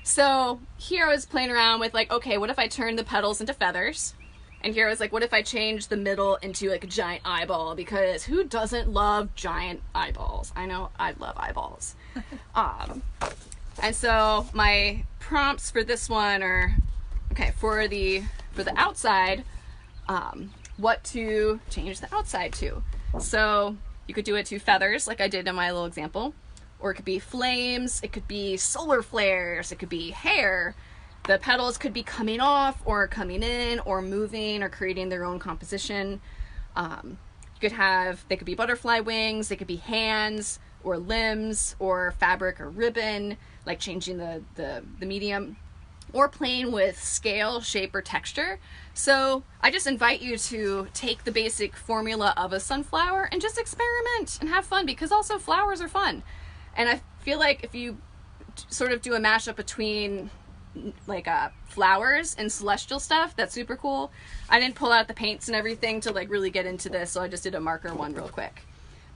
So here I was playing around with like, okay, what if I turn the petals into feathers? And here I was like, what if I change the middle into like a giant eyeball? Because who doesn't love giant eyeballs? I know I love eyeballs. And so my prompts for this one are, okay, for the outside, what to change the outside to. So you could do it to feathers, like I did in my little example, or it could be flames, it could be solar flares, it could be hair. The petals could be coming off or coming in or moving or creating their own composition. You could have, they could be butterfly wings, they could be hands or limbs or fabric or ribbon, like changing the medium, or playing with scale, shape, or texture. So I just invite you to take the basic formula of a sunflower and just experiment and have fun, because also flowers are fun. And I feel like if you sort of do a mashup between like flowers and celestial stuff, that's super cool. I didn't pull out the paints and everything to like really get into this, so I just did a marker one real quick.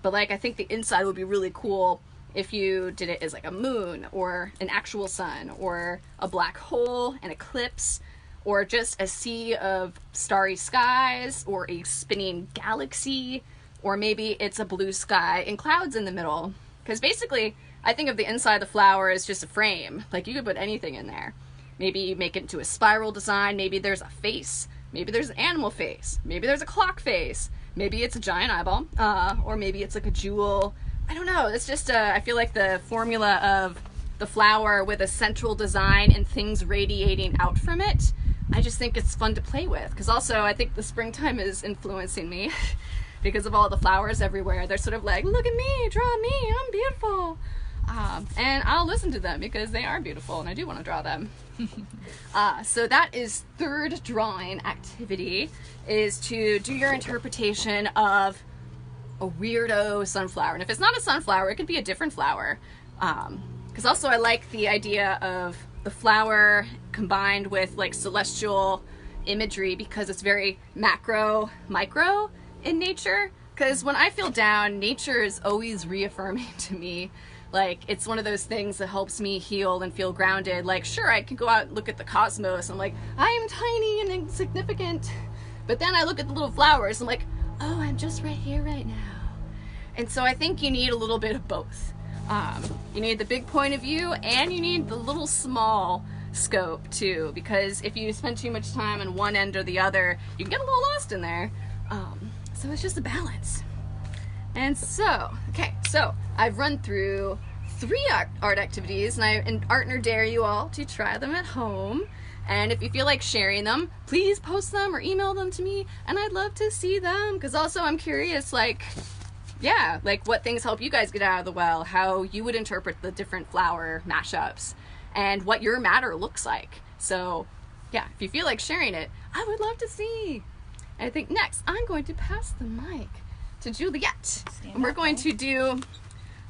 But like I think the inside would be really cool if you did it as like a moon or an actual sun or a black hole, an eclipse, or just a sea of starry skies or a spinning galaxy, or maybe it's a blue sky and clouds in the middle. Because basically I think of the inside of the flower as just a frame. Like you could put anything in there. Maybe you make it into a spiral design, maybe there's a face, maybe there's an animal face, maybe there's a clock face, maybe it's a giant eyeball, or maybe it's like a jewel. I don't know, it's just I feel like the formula of the flower with a central design and things radiating out from it, I just think it's fun to play with. Because also I think the springtime is influencing me because of all the flowers everywhere. They're sort of like, look at me, draw me, I'm beautiful. And I'll listen to them because they are beautiful and I do want to draw them. So that is third drawing activity, is to do your interpretation of a weirdo sunflower. And if it's not a sunflower, it could be a different flower. Because also I like the idea of the flower combined with like celestial imagery, because it's very macro, micro in nature. Because when I feel down, nature is always reaffirming to me. Like, it's one of those things that helps me heal and feel grounded. Like, sure, I can go out and look at the cosmos. I'm like, I am tiny and insignificant. But then I look at the little flowers. I'm like, oh, I'm just right here right now. And so I think you need a little bit of both. You need the big point of view and you need the little small scope too. Because if you spend too much time on one end or the other, you can get a little lost in there. So it's just a balance. And so, okay, so I've run through 3 art activities, and I Artner dare you all to try them at home. And if you feel like sharing them, please post them or email them to me, and I'd love to see them. Because also I'm curious, like, yeah, like what things help you guys get out of the well, how you would interpret the different flower mashups, and what your matter looks like. So yeah, if you feel like sharing it, I would love to see. And I think next I'm going to pass the mic to Juliet, and we're going to do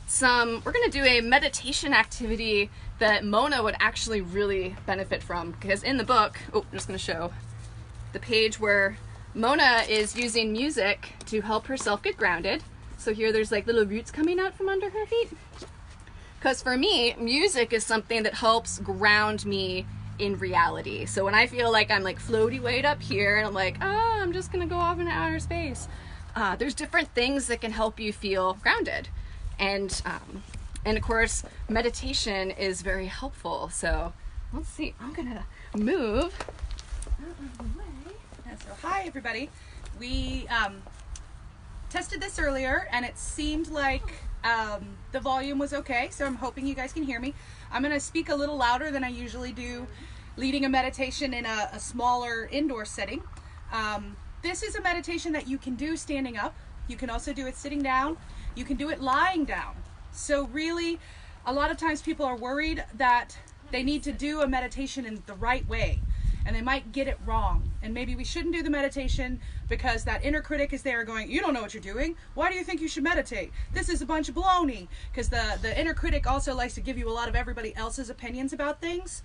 a meditation activity that Mona would actually really benefit from, because in the book, oh, I'm just going to show the page where Mona is using music to help herself get grounded. So here there's like little roots coming out from under her feet. Because for me, music is something that helps ground me in reality. So when I feel like I'm like floaty weight up here and I'm like, oh, I'm just going to go off into outer space. There's different things that can help you feel grounded. And of course, meditation is very helpful. So let's see, I'm gonna move out of the way. So hi everybody. We tested this earlier and it seemed like the volume was okay, so I'm hoping you guys can hear me. I'm gonna speak a little louder than I usually do, leading a meditation in a smaller indoor setting. This is a meditation that you can do standing up. You can also do it sitting down. You can do it lying down. So really, a lot of times people are worried that they need to do a meditation in the right way, and they might get it wrong. And maybe we shouldn't do the meditation because that inner critic is there going, you don't know what you're doing. Why do you think you should meditate? This is a bunch of baloney. Because the inner critic also likes to give you a lot of everybody else's opinions about things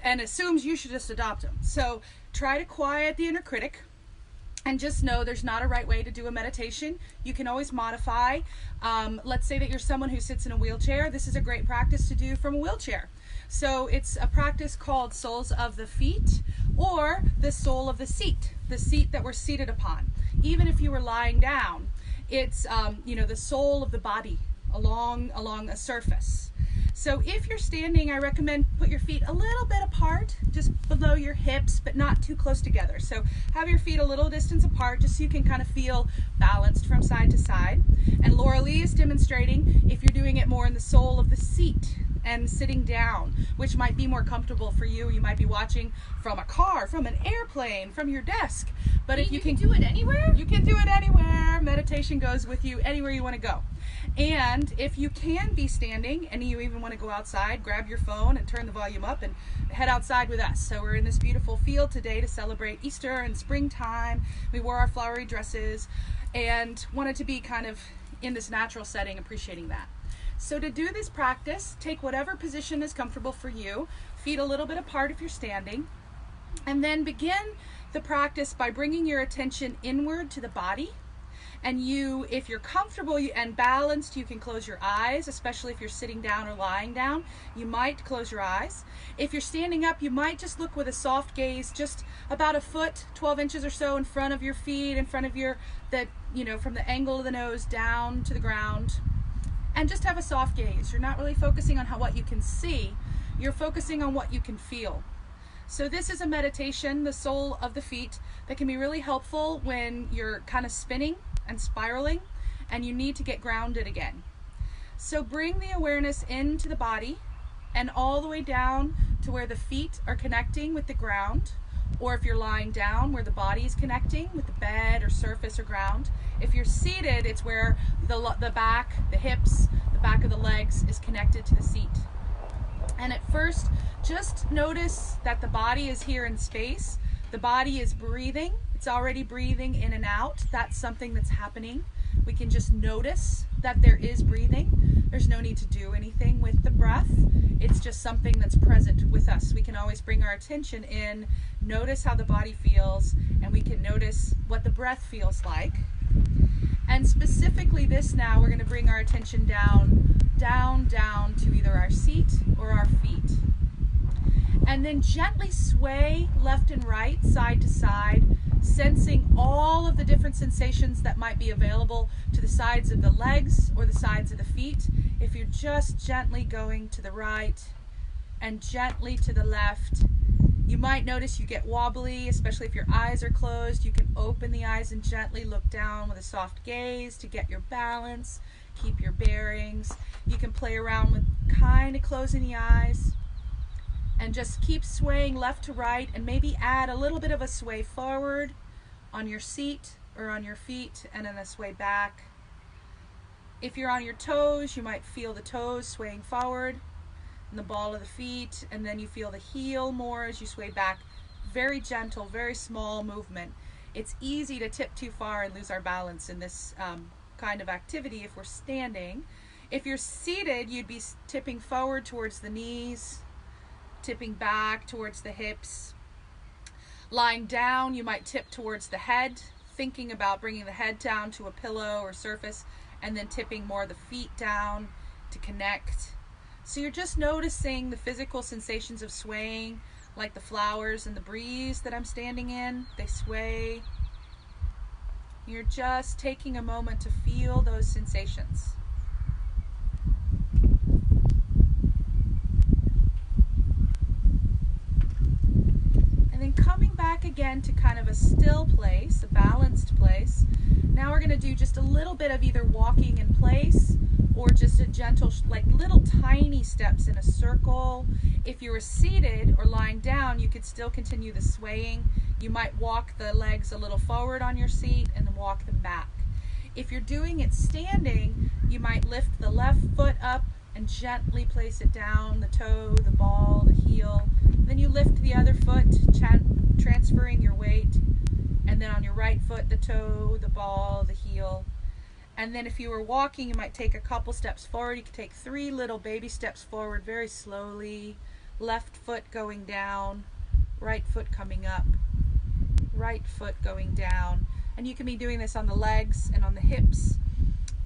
and assumes you should just adopt them. So try to quiet the inner critic. And just know there's not a right way to do a meditation. You can always modify. Let's say that you're someone who sits in a wheelchair. This is a great practice to do from a wheelchair. So it's a practice called soles of the feet or the sole of the seat that we're seated upon. Even if you were lying down, it's the sole of the body along a surface. So if you're standing, I recommend put your feet a little bit apart, just below your hips, but not too close together. So have your feet a little distance apart, just so you can kind of feel balanced from side to side. And Laura Lee is demonstrating if you're doing it more in the sole of the seat and sitting down, which might be more comfortable for you. You might be watching from a car, from an airplane, from your desk. But if you can do it anywhere? You can do it anywhere. Meditation goes with you anywhere you want to go. And if you can be standing and you even want to go outside, grab your phone and turn the volume up and head outside with us. So we're in this beautiful field today to celebrate Easter and springtime. We wore our flowery dresses and wanted to be kind of in this natural setting, appreciating that. So to do this practice, take whatever position is comfortable for you, feet a little bit apart if you're standing, and then begin the practice by bringing your attention inward to the body. And if you're comfortable and balanced, you can close your eyes, especially if you're sitting down or lying down. You might close your eyes. If you're standing up, you might just look with a soft gaze, just about a foot, 12 inches or so in front of your feet, in front of from the angle of the nose down to the ground. And just have a soft gaze. You're not really focusing on what you can see. You're focusing on what you can feel. So this is a meditation, the sole of the feet, that can be really helpful when you're kind of spinning and spiraling and you need to get grounded again. So bring the awareness into the body and all the way down to where the feet are connecting with the ground, or if you're lying down, where the body is connecting with the bed or surface or ground. If you're seated, it's where the back, the hips, the back of the legs is connected to the seat. And at first, just notice that the body is here in space. The body is breathing. It's already breathing in and out. That's something that's happening. We can just notice that there is breathing. There's no need to do anything with the breath. It's just something that's present with us. We can always bring our attention in, notice how the body feels, and we can notice what the breath feels like. And specifically this now, we're going to bring our attention down to either our seat or our feet. And then gently sway left and right, side to side, sensing all of the different sensations that might be available to the sides of the legs or the sides of the feet. If you're just gently going to the right and gently to the left, you might notice you get wobbly, especially if your eyes are closed. You can open the eyes and gently look down with a soft gaze to get your balance, keep your bearings. You can play around with kind of closing the eyes and just keep swaying left to right, and maybe add a little bit of a sway forward on your seat or on your feet, and then a sway back. If you're on your toes, you might feel the toes swaying forward and the ball of the feet, and then you feel the heel more as you sway back. Very gentle, very small movement. It's easy to tip too far and lose our balance in this kind of activity if we're standing. If you're seated, you'd be tipping forward towards the knees, tipping back towards the hips. Lying down, you might tip towards the head, thinking about bringing the head down to a pillow or surface, and then tipping more of the feet down to connect. So you're just noticing the physical sensations of swaying, like the flowers and the breeze that I'm standing in. They sway. You're just taking a moment to feel those sensations. And then coming back again to kind of a still place, a balanced place. Now we're going to do just a little bit of either walking in place or just a gentle, like little tiny steps in a circle. If you were seated or lying down, you could still continue the swaying. You might walk the legs a little forward on your seat and then walk them back. If you're doing it standing, you might lift the left foot up and gently place it down, the toe, the ball, the heel. Then you lift the other foot, transferring your weight. And then on your right foot, the toe, the ball, the heel. And then if you were walking, you might take a couple steps forward. You could take 3 little baby steps forward very slowly. Left foot going down, right foot coming up, right foot going down. And you can be doing this on the legs and on the hips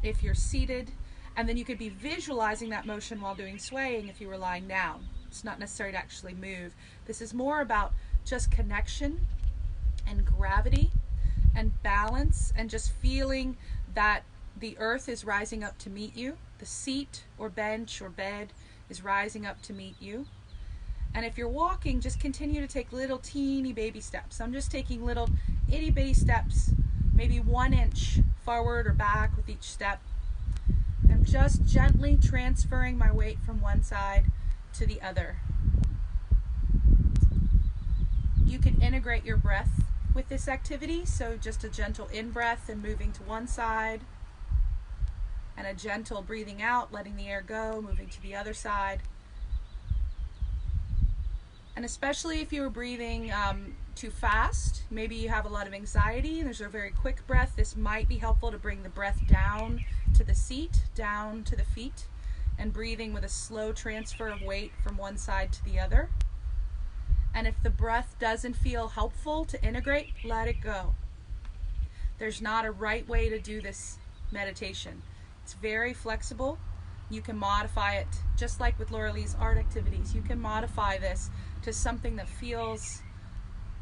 if you're seated. And then you could be visualizing that motion while doing swaying if you were lying down. It's not necessary to actually move. This is more about just connection and gravity and balance and just feeling that the earth is rising up to meet you. The seat or bench or bed is rising up to meet you. And if you're walking, just continue to take little teeny baby steps. I'm just taking little itty bitty steps, maybe 1 inch forward or back with each step. I'm just gently transferring my weight from one side to the other. You can integrate your breath with this activity, so just a gentle in-breath and moving to one side, and a gentle breathing out, letting the air go, moving to the other side. And especially if you were breathing too fast, maybe you have a lot of anxiety and there's a very quick breath, this might be helpful to bring the breath down to the seat, down to the feet, and breathing with a slow transfer of weight from one side to the other. And if the breath doesn't feel helpful to integrate, let it go. There's not a right way to do this meditation. It's very flexible. You can modify it, just like with Laura Lee's art activities. You can modify this to something that feels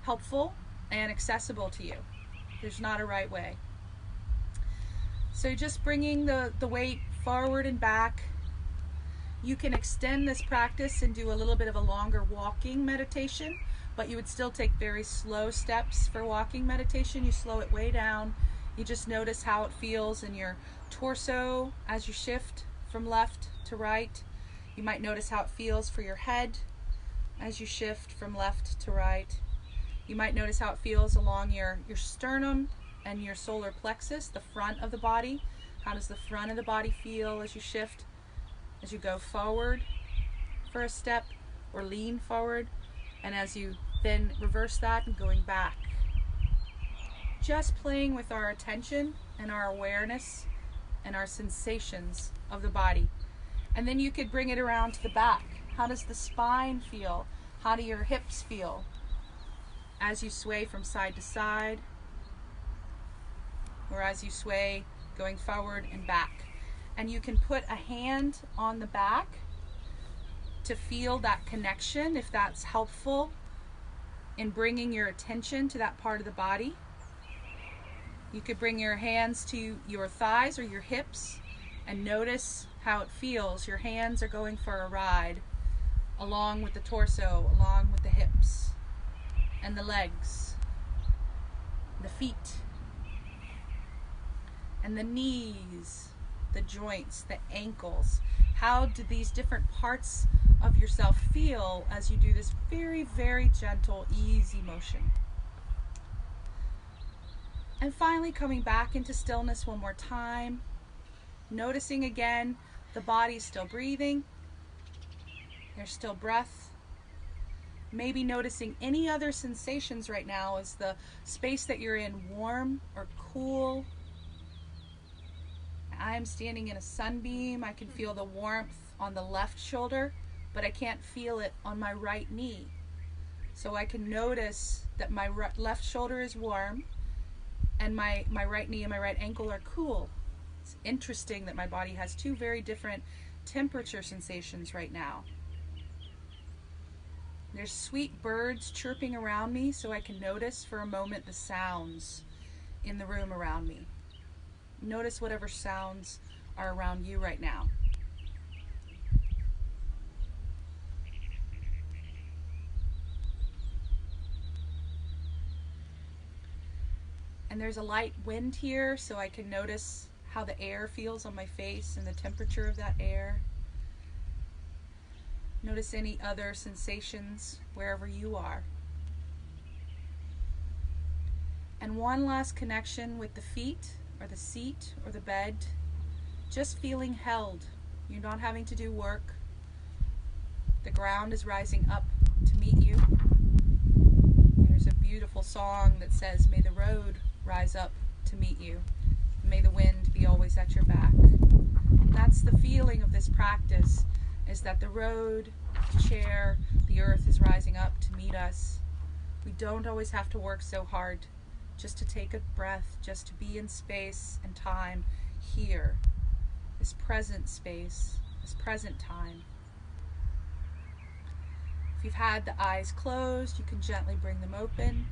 helpful and accessible to you. There's not a right way. So just bringing the weight forward and back. You can extend this practice and do a little bit of a longer walking meditation, but you would still take very slow steps for walking meditation. You slow it way down. You just notice how it feels in your torso as you shift from left to right. You might notice how it feels for your head as you shift from left to right. You might notice how it feels along your sternum and your solar plexus, the front of the body. How does the front of the body feel as you shift? As you go forward for a step or lean forward, and as you then reverse that and going back. Just playing with our attention and our awareness and our sensations of the body. And then you could bring it around to the back. How does the spine feel? How do your hips feel as you sway from side to side, or as you sway going forward and back? And you can put a hand on the back to feel that connection if that's helpful in bringing your attention to that part of the body. You could bring your hands to your thighs or your hips and notice how it feels. Your hands are going for a ride along with the torso, along with the hips and the legs, the feet and the knees, the joints, the ankles. How do these different parts of yourself feel as you do this very, very gentle, easy motion? And finally coming back into stillness one more time, noticing again the body's still breathing, there's still breath. Maybe noticing any other sensations right now. Is the space that you're in warm or cool? I'm standing in a sunbeam. I can feel the warmth on the left shoulder, but I can't feel it on my right knee. So I can notice that my left shoulder is warm and my right knee and my right ankle are cool. It's interesting that my body has two very different temperature sensations right now. There's sweet birds chirping around me, so I can notice for a moment the sounds in the room around me. Notice whatever sounds are around you right now. And there's a light wind here, so I can notice how the air feels on my face and the temperature of that air. Notice any other sensations wherever you are. And one last connection with the feet or the seat or the bed. Just feeling held. You're not having to do work. The ground is rising up to meet you. There's a beautiful song that says, may the road rise up to meet you. May the wind be always at your back. And that's the feeling of this practice, is that the road, the chair, the earth is rising up to meet us. We don't always have to work so hard, just to take a breath, just to be in space and time here. This present space, this present time. If you've had the eyes closed, you can gently bring them open.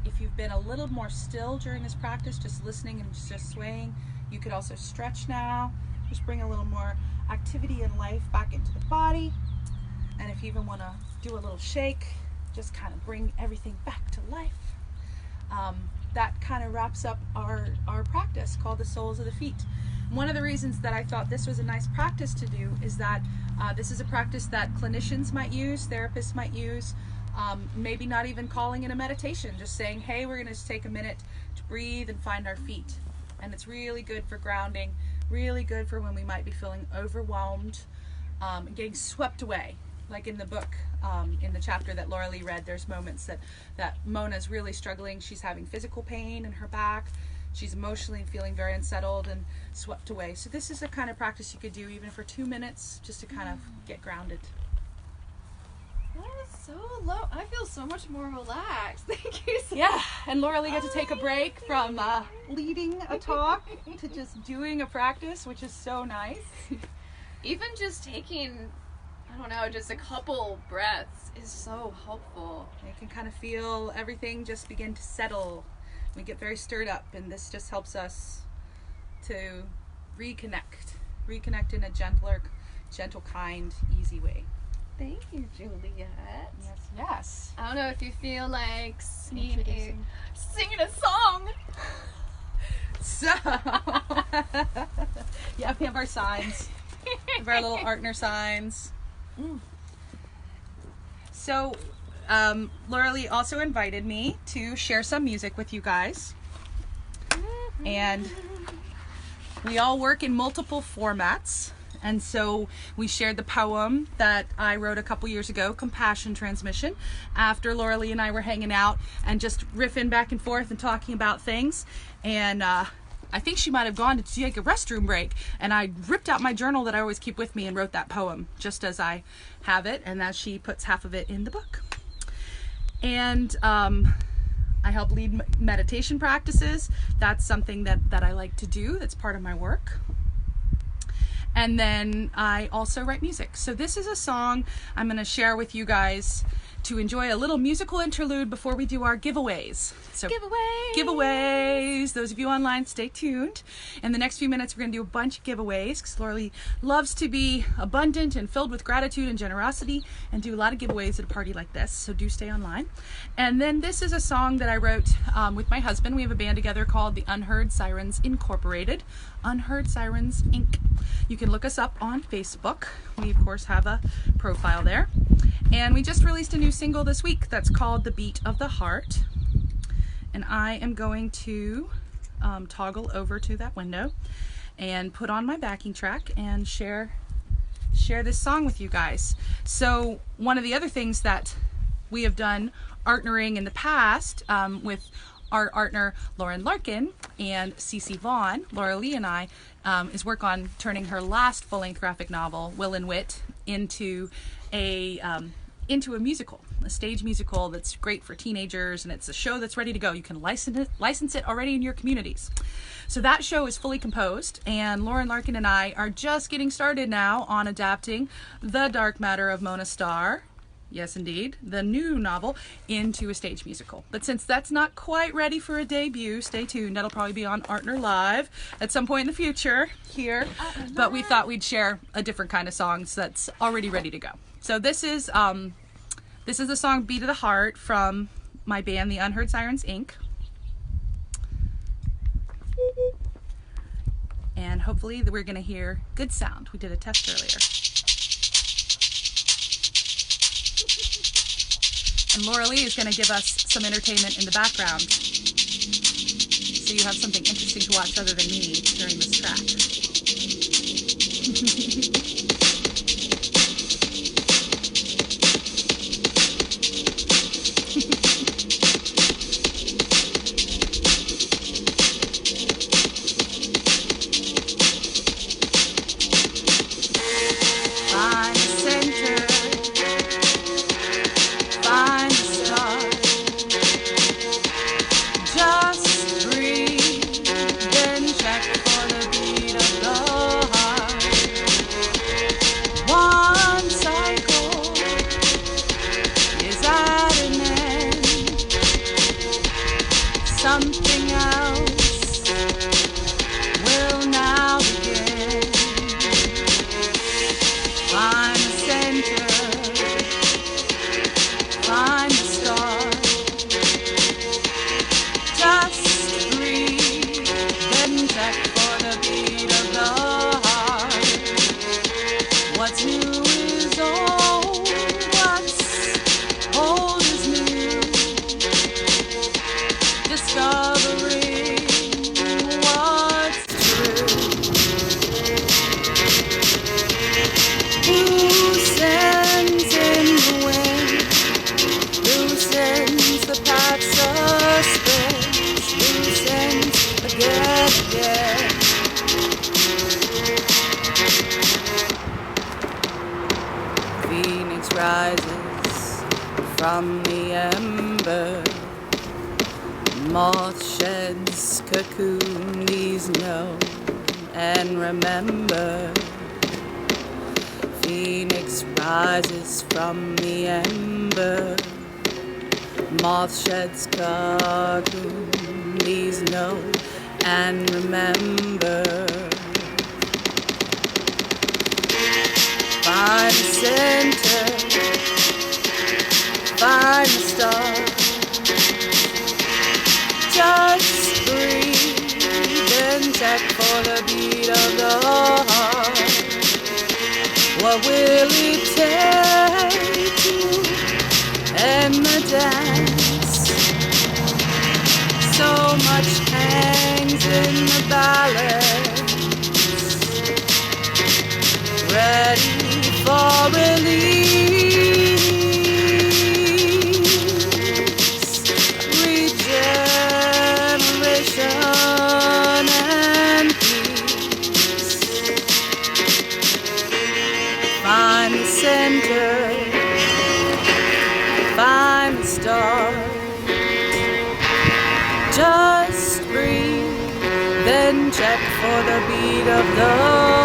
If you've been a little more still during this practice, just listening and just swaying, you could also stretch now. Just bring a little more activity and life back into the body. And if you even want to do a little shake, just kind of bring everything back to life. That kind of wraps up our practice called the Soles of the Feet. One of the reasons that I thought this was a nice practice to do is that this is a practice that clinicians might use, therapists might use, maybe not even calling it a meditation, just saying, hey, we're going to take a minute to breathe and find our feet. And it's really good for grounding, really good for when we might be feeling overwhelmed and getting swept away. Like in the book, in the chapter that Laura Lee read, there's moments that Mona's really struggling. She's having physical pain in her back. She's emotionally feeling very unsettled and swept away. So this is a kind of practice you could do even for 2 minutes, just to kind of get grounded. That is so low. I feel so much more relaxed. Thank you so much. Yeah, and Laura Lee got to take a break from leading a talk to just doing a practice, which is so nice. Even just taking, I don't know, just a couple breaths is so helpful. You can kind of feel everything just begin to settle. We get very stirred up, and this just helps us to reconnect in a gentle, kind, easy way. Thank you, Juliet. Yes. I don't know if you feel like singing a song. So, yeah, we have our signs. We have our little Artner signs. So, Laura Lee also invited me to share some music with you guys. And we all work in multiple formats. And so we shared the poem that I wrote a couple years ago, Compassion Transmission, after Laura Lee and I were hanging out and just riffing back and forth and talking about things. And I think she might have gone to take a restroom break. And I ripped out my journal that I always keep with me and wrote that poem just as I have it, and as she puts half of it in the book. And I help lead meditation practices. That's something that I like to do. That's part of my work. And then I also write music. So this is a song I'm going to share with you guys to enjoy a little musical interlude before we do our giveaways. So giveaways. Those of you online, stay tuned. In the next few minutes, we're going to do a bunch of giveaways because Laura Lee loves to be abundant and filled with gratitude and generosity and do a lot of giveaways at a party like this. So do stay online. And then this is a song that I wrote with my husband. We have a band together called the Unheard Sirens Incorporated. Unheard Sirens Inc. You can look us up on Facebook. We, of course, have a profile there. And we just released a new single this week that's called The Beat of the Heart. And I am going to toggle over to that window and put on my backing track and share this song with you guys. So one of the other things that we have done artnering in the past with art Artner Lauren Larkin and Cece Vaughn, Laura Lee and I, is work on turning her last full-length graphic novel, Will and Wit, into a musical, a stage musical that's great for teenagers, and it's a show that's ready to go. You can license it already in your communities. So that show is fully composed, and Lauren Larkin and I are just getting started now on adapting The Dark Matter of Mona Starr, yes indeed, the new novel, into a stage musical. But since that's not quite ready for a debut, stay tuned. That'll probably be on ArtnerLove at some point in the future here. But we thought we'd share a different kind of songs that's already ready to go. So this is the song Beat of the Heart from my band, the Unheard Sirens Inc. And hopefully we're going to hear good sound. We did a test earlier. And Laura Lee is going to give us some entertainment in the background. so you have something interesting to watch other than me during this track. Rises from the ember, moth sheds cocoon, these know and remember. Phoenix rises from the ember, moth sheds cocoon, these know and remember. Find the center, find the star. Just breathe and check for the beat of the heart. What will it take to end the dance? So much hangs in the balance, ready for release, regeneration and peace. Find the center, find the star. Just breathe, then check for the beat of the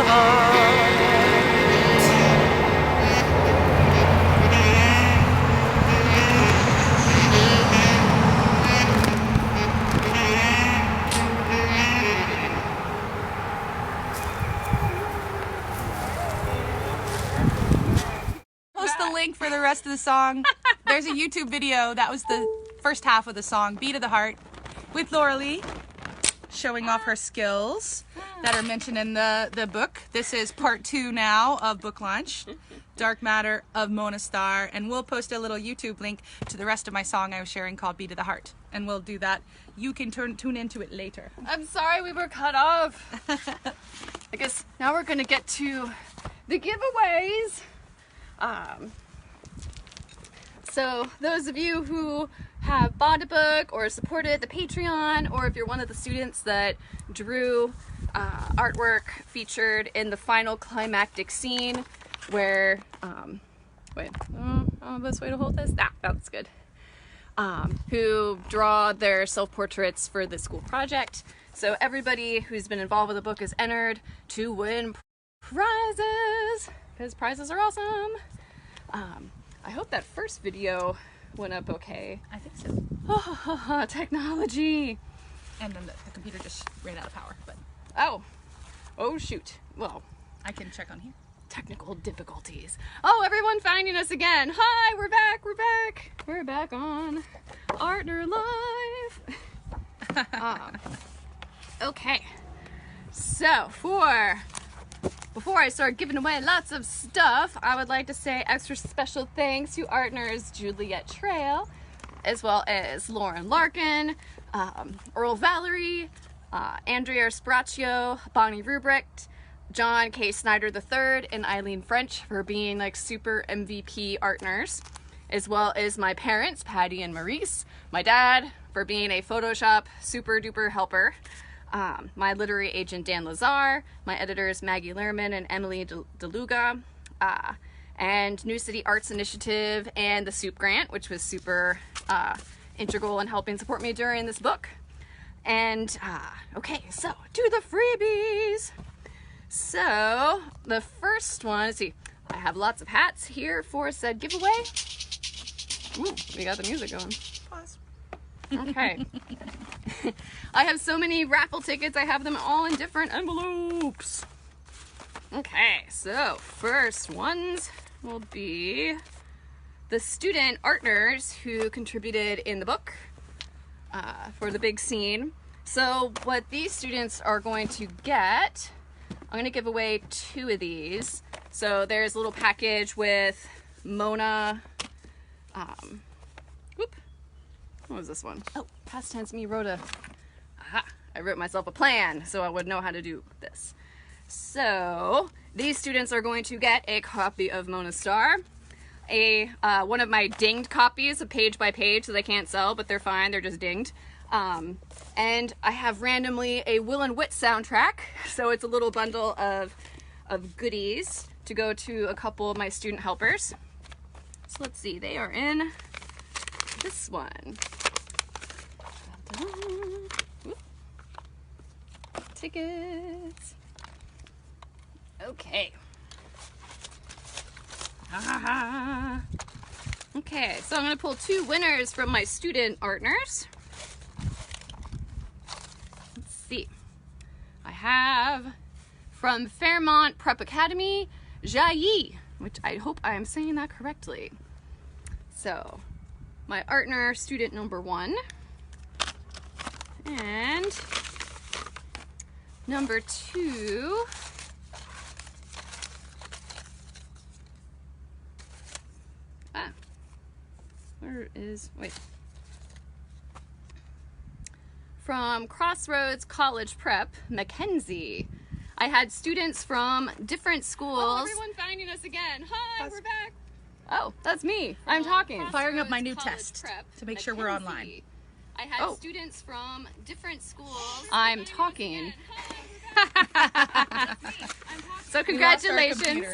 heart. Link for the rest of the song. There's a YouTube video that was the first half of the song, Beat of the Heart, with Laura Lee showing off her skills that are mentioned in the book. This is part 2 now of book launch, Dark Matter of Mona Starr, and we'll post a little YouTube link to the rest of my song I was sharing called Beat of the Heart, and we'll do that. You can tune into it later. I'm sorry we were cut off. I guess now we're gonna get to the giveaways. So those of you who have bought a book or supported the Patreon, or if you're one of the students that drew artwork featured in the final climactic scene where, best way to hold this? That's good. Who draw their self-portraits for the school project. So everybody who's been involved with the book is entered to win prizes, because prizes are awesome. I hope that first video went up okay. I think so. Oh, technology. And then the computer just ran out of power, but oh shoot. Well, I can check on here. Technical difficulties. Oh, everyone finding us again. Hi, we're back. We're back on Artner Live. Okay. So before I start giving away lots of stuff, I would like to say extra special thanks to Artner's Juliet Trail, as well as Lauren Larkin, Earl Valerie, Andrea Sparaccio, Bonnie Rubricht, John K. Snyder III, and Eileen French for being like super MVP Artners, as well as my parents, Patty and Maurice, my dad for being a Photoshop super duper helper, my literary agent Dan Lazar, my editors Maggie Lerman and Emily DeLuga, and New City Arts Initiative and the Soup Grant, which was super integral in helping support me during this book. And okay, so to the freebies. So the first one, let's see, I have lots of hats here for said giveaway. Ooh, we got the music going. Pause. Okay. I have so many raffle tickets, I have them all in different envelopes. Okay, so first ones will be the student Artners who contributed in the book for the big scene. So what these students are going to get, I'm going to give away 2 of these. So there's a little package with Mona, whoop, what was this one? Oh, past tense me wrote I wrote myself a plan so I would know how to do this. So these students are going to get a copy of Mona Starr, one of my dinged copies of page by page that I can't sell, but they're fine, they're just dinged. And I have randomly a Will and Wit soundtrack, so it's a little bundle of goodies to go to a couple of my student helpers. So let's see, they are in this one. Whoop. Tickets. Okay. Okay, so I'm going to pull 2 winners from my student Artners. Let's see. I have from Fairmont Prep Academy, Jayi, which I hope I am saying that correctly. So, my Artner student number 1. And number 2. Where is, wait. From Crossroads College Prep, Mackenzie. I had students from different schools. Oh, everyone's finding us again. Hi, we're back. Oh, that's me. I'm talking. Firing up my new test to make sure we're online. I had students from different schools. I'm talking. So congratulations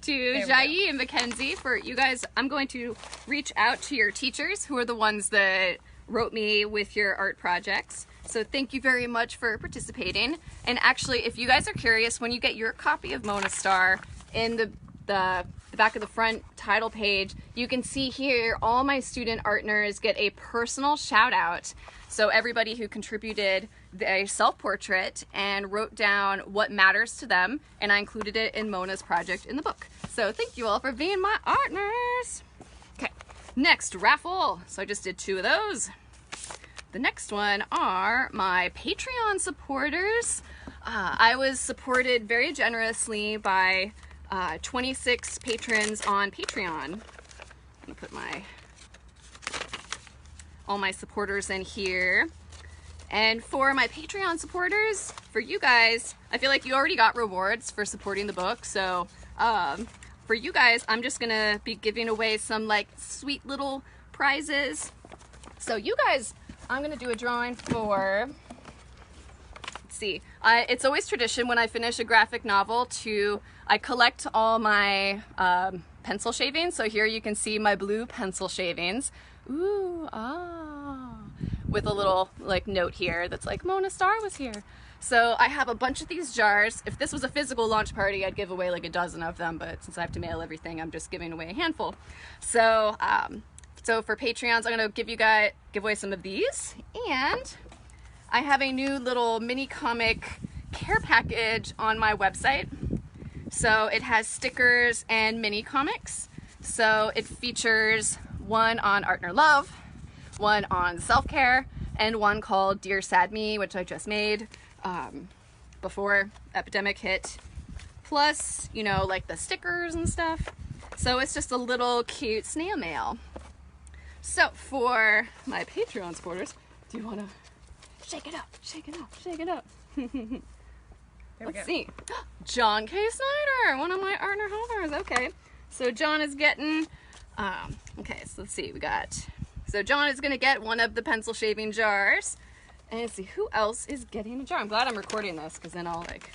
to Jayi and Mackenzie for you guys. I'm going to reach out to your teachers who are the ones that wrote me with your art projects. So thank you very much for participating. And actually, if you guys are curious, when you get your copy of Mona Starr, in the back of the front title page, you can see here all my student Artners get a personal shout out. So everybody who contributed their self-portrait and wrote down what matters to them, and I included it in Mona's project in the book. So thank you all for being my Artners. Okay, next raffle. So I just did 2 of those. The next one are my Patreon supporters. I was supported very generously by 26 patrons on Patreon. I'm gonna put all my supporters in here. And for my Patreon supporters, for you guys, I feel like you already got rewards for supporting the book. So for you guys, I'm just gonna be giving away some like sweet little prizes. So you guys, I'm gonna do a drawing for, let's see, it's always tradition when I finish a graphic novel I collect all my pencil shavings. So here you can see my blue pencil shavings. Ooh, with a little like note here that's like Mona Starr was here. So I have a bunch of these jars. If this was a physical launch party, I'd give away like a dozen of them, but since I have to mail everything, I'm just giving away a handful. So so for Patreons, I'm gonna give away some of these, and I have a new little mini comic care package on my website. So it has stickers and mini comics. So it features one on artnerlove, one on self-care, and one called Dear Sad Me, which I just made before epidemic hit. Plus, you know, like the stickers and stuff. So it's just a little cute snail mail. So for my Patreon supporters, do you want to Shake it up, shake it up, shake it up. Let's see. John K. Snyder, one of my Artner helpers. Okay. So John is getting, okay, so let's see. So John is going to get one of the pencil shaving jars. And let's see, who else is getting a jar? I'm glad I'm recording this, because then I'll, like,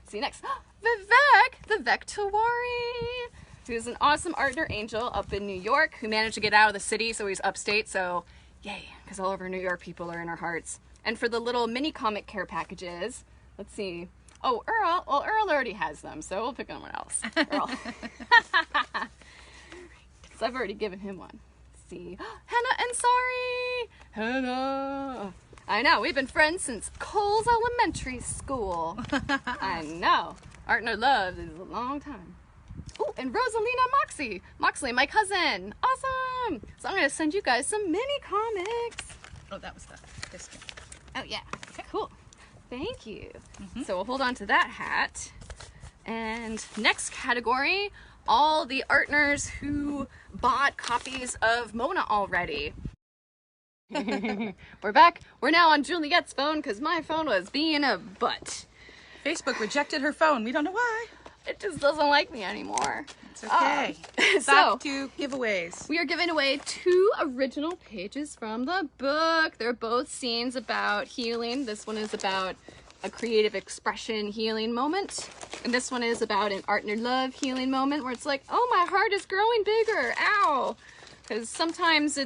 see next. Vivek Tiwari, who's an awesome Artner angel up in New York, who managed to get out of the city, so he's upstate, so yay, because all of our New York people are in our hearts. And for the little mini comic care packages, let's see. Oh, Earl. Well, Earl already has them, so we'll pick someone else. Earl. So I've already given him one. Let's see. Hannah and Sorry. Hannah. I know. We've been friends since Coles Elementary School. I know. Artnerlove is a long time. Oh, and Rosalina Moxley. Moxley, my cousin. Awesome. So I'm going to send you guys some mini comics. Oh, that was the discount. Oh, yeah. Okay, cool. Thank you. So we'll hold on to that hat. And next category, all the Artners who bought copies of Mona already. We're back. We're now on Juliet's phone because my phone was being a butt. Facebook rejected her phone. We don't know why. It just doesn't like me anymore. It's okay. Back to giveaways. We are giving away 2 original pages from the book. They're both scenes about healing. This one is about a creative expression healing moment. And this one is about an Artnerlove healing moment where it's like, oh, my heart is growing bigger. Ow. Because sometimes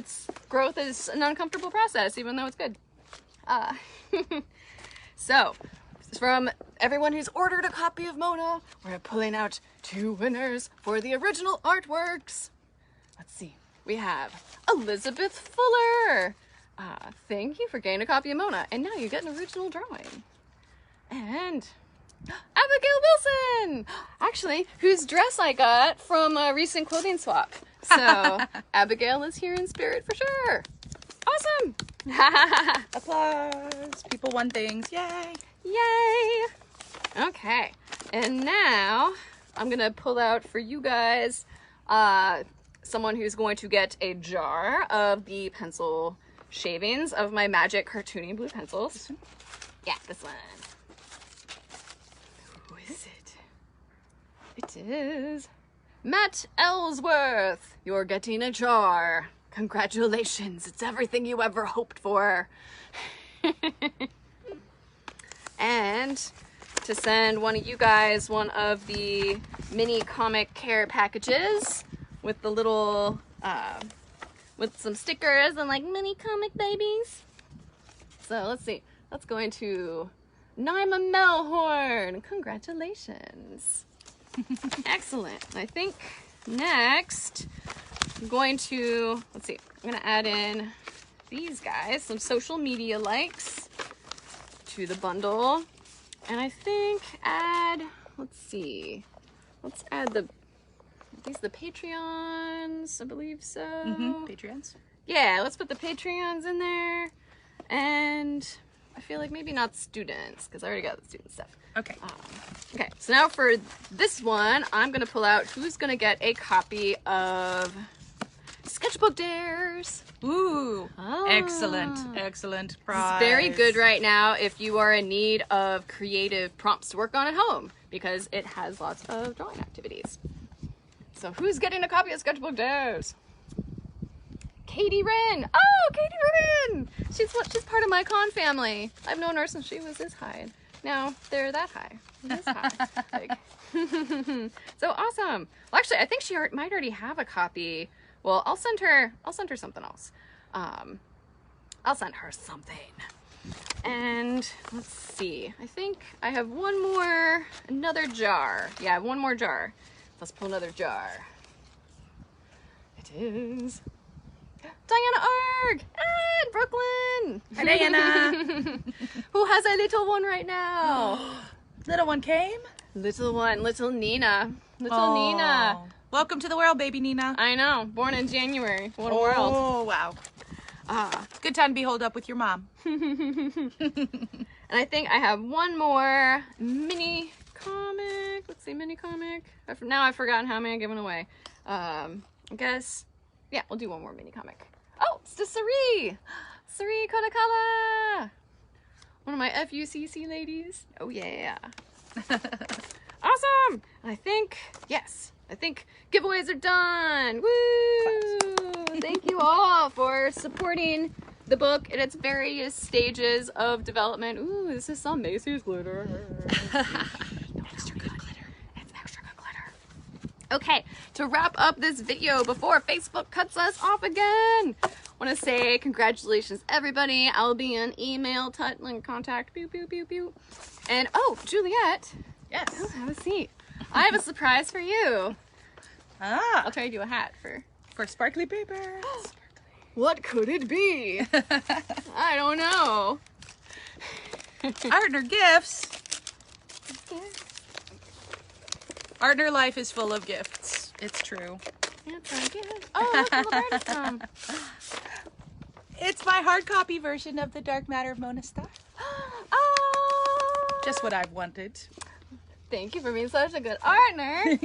growth is an uncomfortable process, even though it's good. So, from everyone who's ordered a copy of Mona, we're pulling out 2 winners for the original artworks. Let's see. We have Elizabeth Fuller. Thank you for getting a copy of Mona. And now you get an original drawing. And Abigail Wilson, actually, whose dress I got from a recent clothing swap. So Abigail is here in spirit for sure. Awesome. Applause. People won things. Yay. Yay! Okay, and now I'm gonna pull out for you guys someone who's going to get a jar of the pencil shavings of my magic cartoony blue pencils. Yeah, this one. Who is it? It is Matt Ellsworth. You're getting a jar. Congratulations, it's everything you ever hoped for. And to send one of you guys one of the mini comic care packages with the little, with some stickers and like mini comic babies. So let's see, that's going to Naima Melhorn. Congratulations. Excellent. I think next I'm going to, let's see, I'm going to add in these guys, some social media likes to the bundle, and I think let's see, let's add the Patreons, I believe so. Patreons? Yeah, let's put the Patreons in there, and I feel like maybe not students, because I already got the student stuff. Okay. Okay, so now for this one, I'm gonna pull out who's gonna get a copy of Sketchbook Dares. Ooh, excellent prize. It's very good right now if you are in need of creative prompts to work on at home, because it has lots of drawing activities. So who's getting a copy of Sketchbook Dares? Katie Wren. Oh, Katie Wren! She's part of my con family. I've known her since she was this high. Now they're that high. This high. Like, so awesome. Well, actually, I think she might already have a copy. Well, I'll send her something else. I'll send her something. And let's see. I think I have another jar. Yeah, I have one more jar. Let's pull another jar. It is Diana Arg in Brooklyn. Hi, Diana. Who has a little one right now? Little one came? Little Nina. Little Nina. Welcome to the world, baby Nina. I know. Born in January. What a world. Oh, wow. Good time to be holed up with your mom. And I think I have one more mini comic. Let's see, mini comic. Now I've forgotten how many I'm giving away. I guess, yeah, we'll do one more mini comic. Oh, it's to Sari. Suri Kodakawa! One of my FUCC ladies. Oh yeah. Awesome! I think giveaways are done! Woo! Thank you all for supporting the book in its various stages of development. Ooh, this is some Macy's glitter. Extra good glitter. It's extra good glitter. Okay, to wrap up this video before Facebook cuts us off again, I want to say congratulations, everybody. I'll be in email, title, and contact. Pew, pew, pew, pew. And oh, Juliet. Yes. Oh, have a seat. I have a surprise for you. Ah, I'll try to do a hat for sparkly paper. What could it be? I don't know. Artner gifts. Artner life is full of gifts. It's true. It's a gift. Oh, look where the bird is from. It's my hard copy version of The Dark Matter of Mona Starr. Oh! Just what I've wanted. Thank you for being such a good Artner.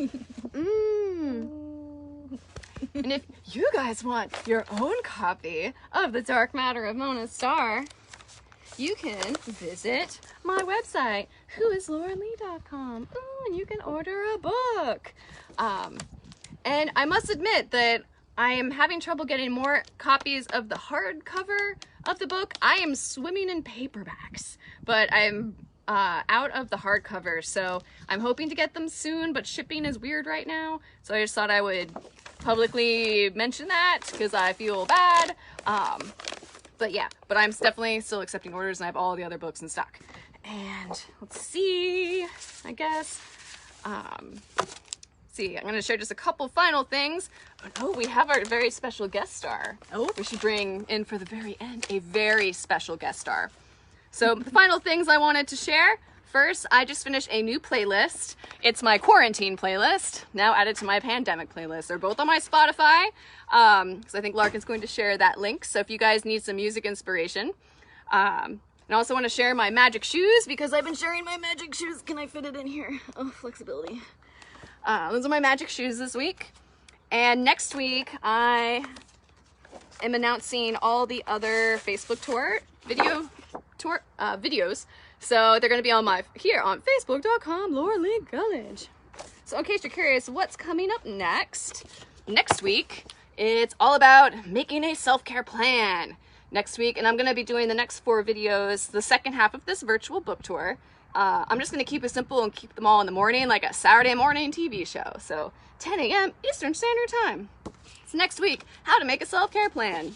And if you guys want your own copy of The Dark Matter of Mona Starr, you can visit my website, whoislauralee.com, and you can order a book. And I must admit that I am having trouble getting more copies of the hardcover of the book. I am swimming in paperbacks, but I'm out of the hardcover, so I'm hoping to get them soon, but shipping is weird right now, so I just thought I would publicly mention that because I feel bad. But yeah, but I'm definitely still accepting orders, and I have all the other books in stock. And let's see, I guess, I'm going to share just a couple final things. Oh, we have our very special guest star. Oh, we should bring in for the very end a very special guest star. So the final things I wanted to share. First, I just finished a new playlist. It's my quarantine playlist, now added to my pandemic playlist. They're both on my Spotify, so I think Larkin's going to share that link. So if you guys need some music inspiration. And I also want to share my magic shoes because I've been sharing my magic shoes. Can I fit it in here? Oh, flexibility. Those are my magic shoes this week. And next week, I am announcing all the other Facebook videos. So they're going to be on here on facebook.com, Laura Lee Gulledge. So in case you're curious what's coming up next week, it's all about making a self-care plan next week. And I'm going to be doing the next 4 videos, the second half of this virtual book tour. I'm just going to keep it simple and keep them all in the morning, like a Saturday morning TV show. So 10 a.m. Eastern Standard Time. It's next week, how to make a self-care plan.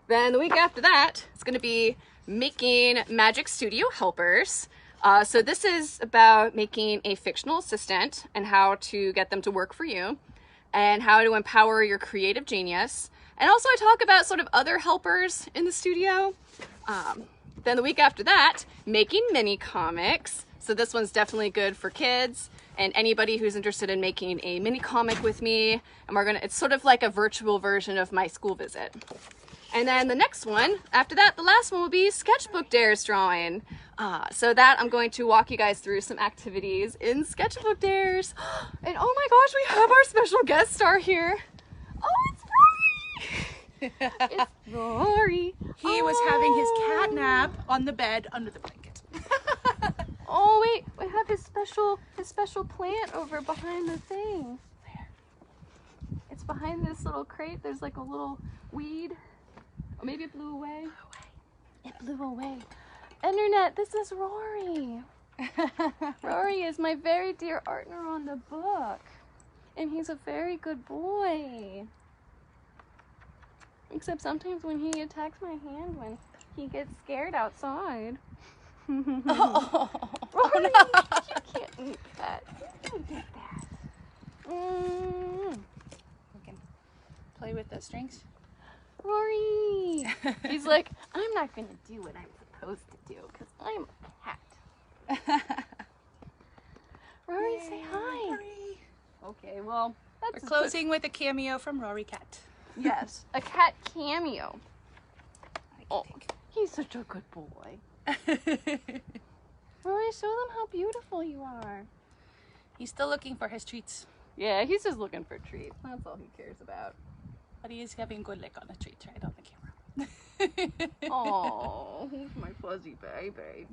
Then the week after that, it's going to be making Magic Studio helpers. So this is about making a fictional assistant and how to get them to work for you and how to empower your creative genius. And also I talk about sort of other helpers in the studio. Then the week after that, making mini comics. So this one's definitely good for kids and anybody who's interested in making a mini comic with me. And it's sort of like a virtual version of my school visit. And then the next one, after that, the last one will be Sketchbook Dares drawing. So that I'm going to walk you guys through some activities in Sketchbook Dares. And oh my gosh, we have our special guest star here. Oh, it's Rory! It's Rory. He was having his cat nap on the bed under the blanket. Oh wait, we have his special plant over behind the thing. Where? It's behind this little crate. There's like a little weed. Or maybe it blew away. It blew away. Internet, this is Rory. Rory is my very dear Artner on the book. And he's a very good boy. Except sometimes when he attacks my hand when he gets scared outside. Oh, Rory, no. You can't eat that. You can't eat that. We can play with the strings. Rory! He's like, I'm not going to do what I'm supposed to do because I'm a cat. Rory, Yay, say hi. Rory. Okay, well, We're closing with a cameo from Rory Cat. Yes, a cat cameo. Oh, he's such a good boy. Rory, show them how beautiful you are. He's still looking for his treats. Yeah, he's just looking for treats. That's all he cares about. But he is having a good lick on the treat right on the camera. Oh, who's my fuzzy baby?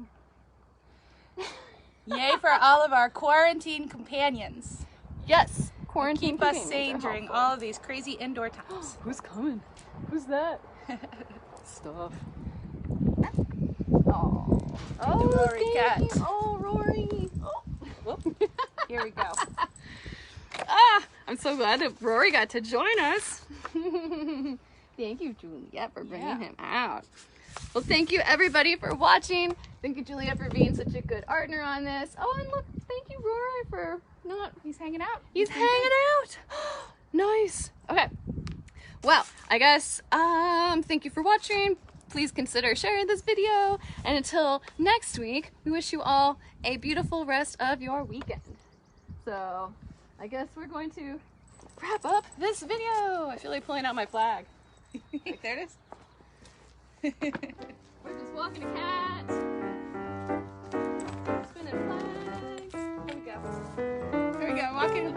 Yay for all of our quarantine companions. Yes, quarantine. Keep us sane during all of these crazy indoor times. Who's coming? Who's that? Stuff. Oh, the Rory cat. you. Oh, Rory. Oh. Whoop. Here we go. I'm so glad that Rory got to join us. Thank you, Juliet, for bringing him out. Well, thank you, everybody, for watching. Thank you, Juliet, for being such a good Artner on this. Oh, and look, thank you, Rory, for not... He's hanging out. He's hanging out. Nice. Okay. Well, I guess, thank you for watching. Please consider sharing this video. And until next week, we wish you all a beautiful rest of your weekend. So, I guess we're going to wrap up this video. I feel like pulling out my flag. Like, there it is. We're just walking a cat. Spinning flags. Here we go. There we go. Rocking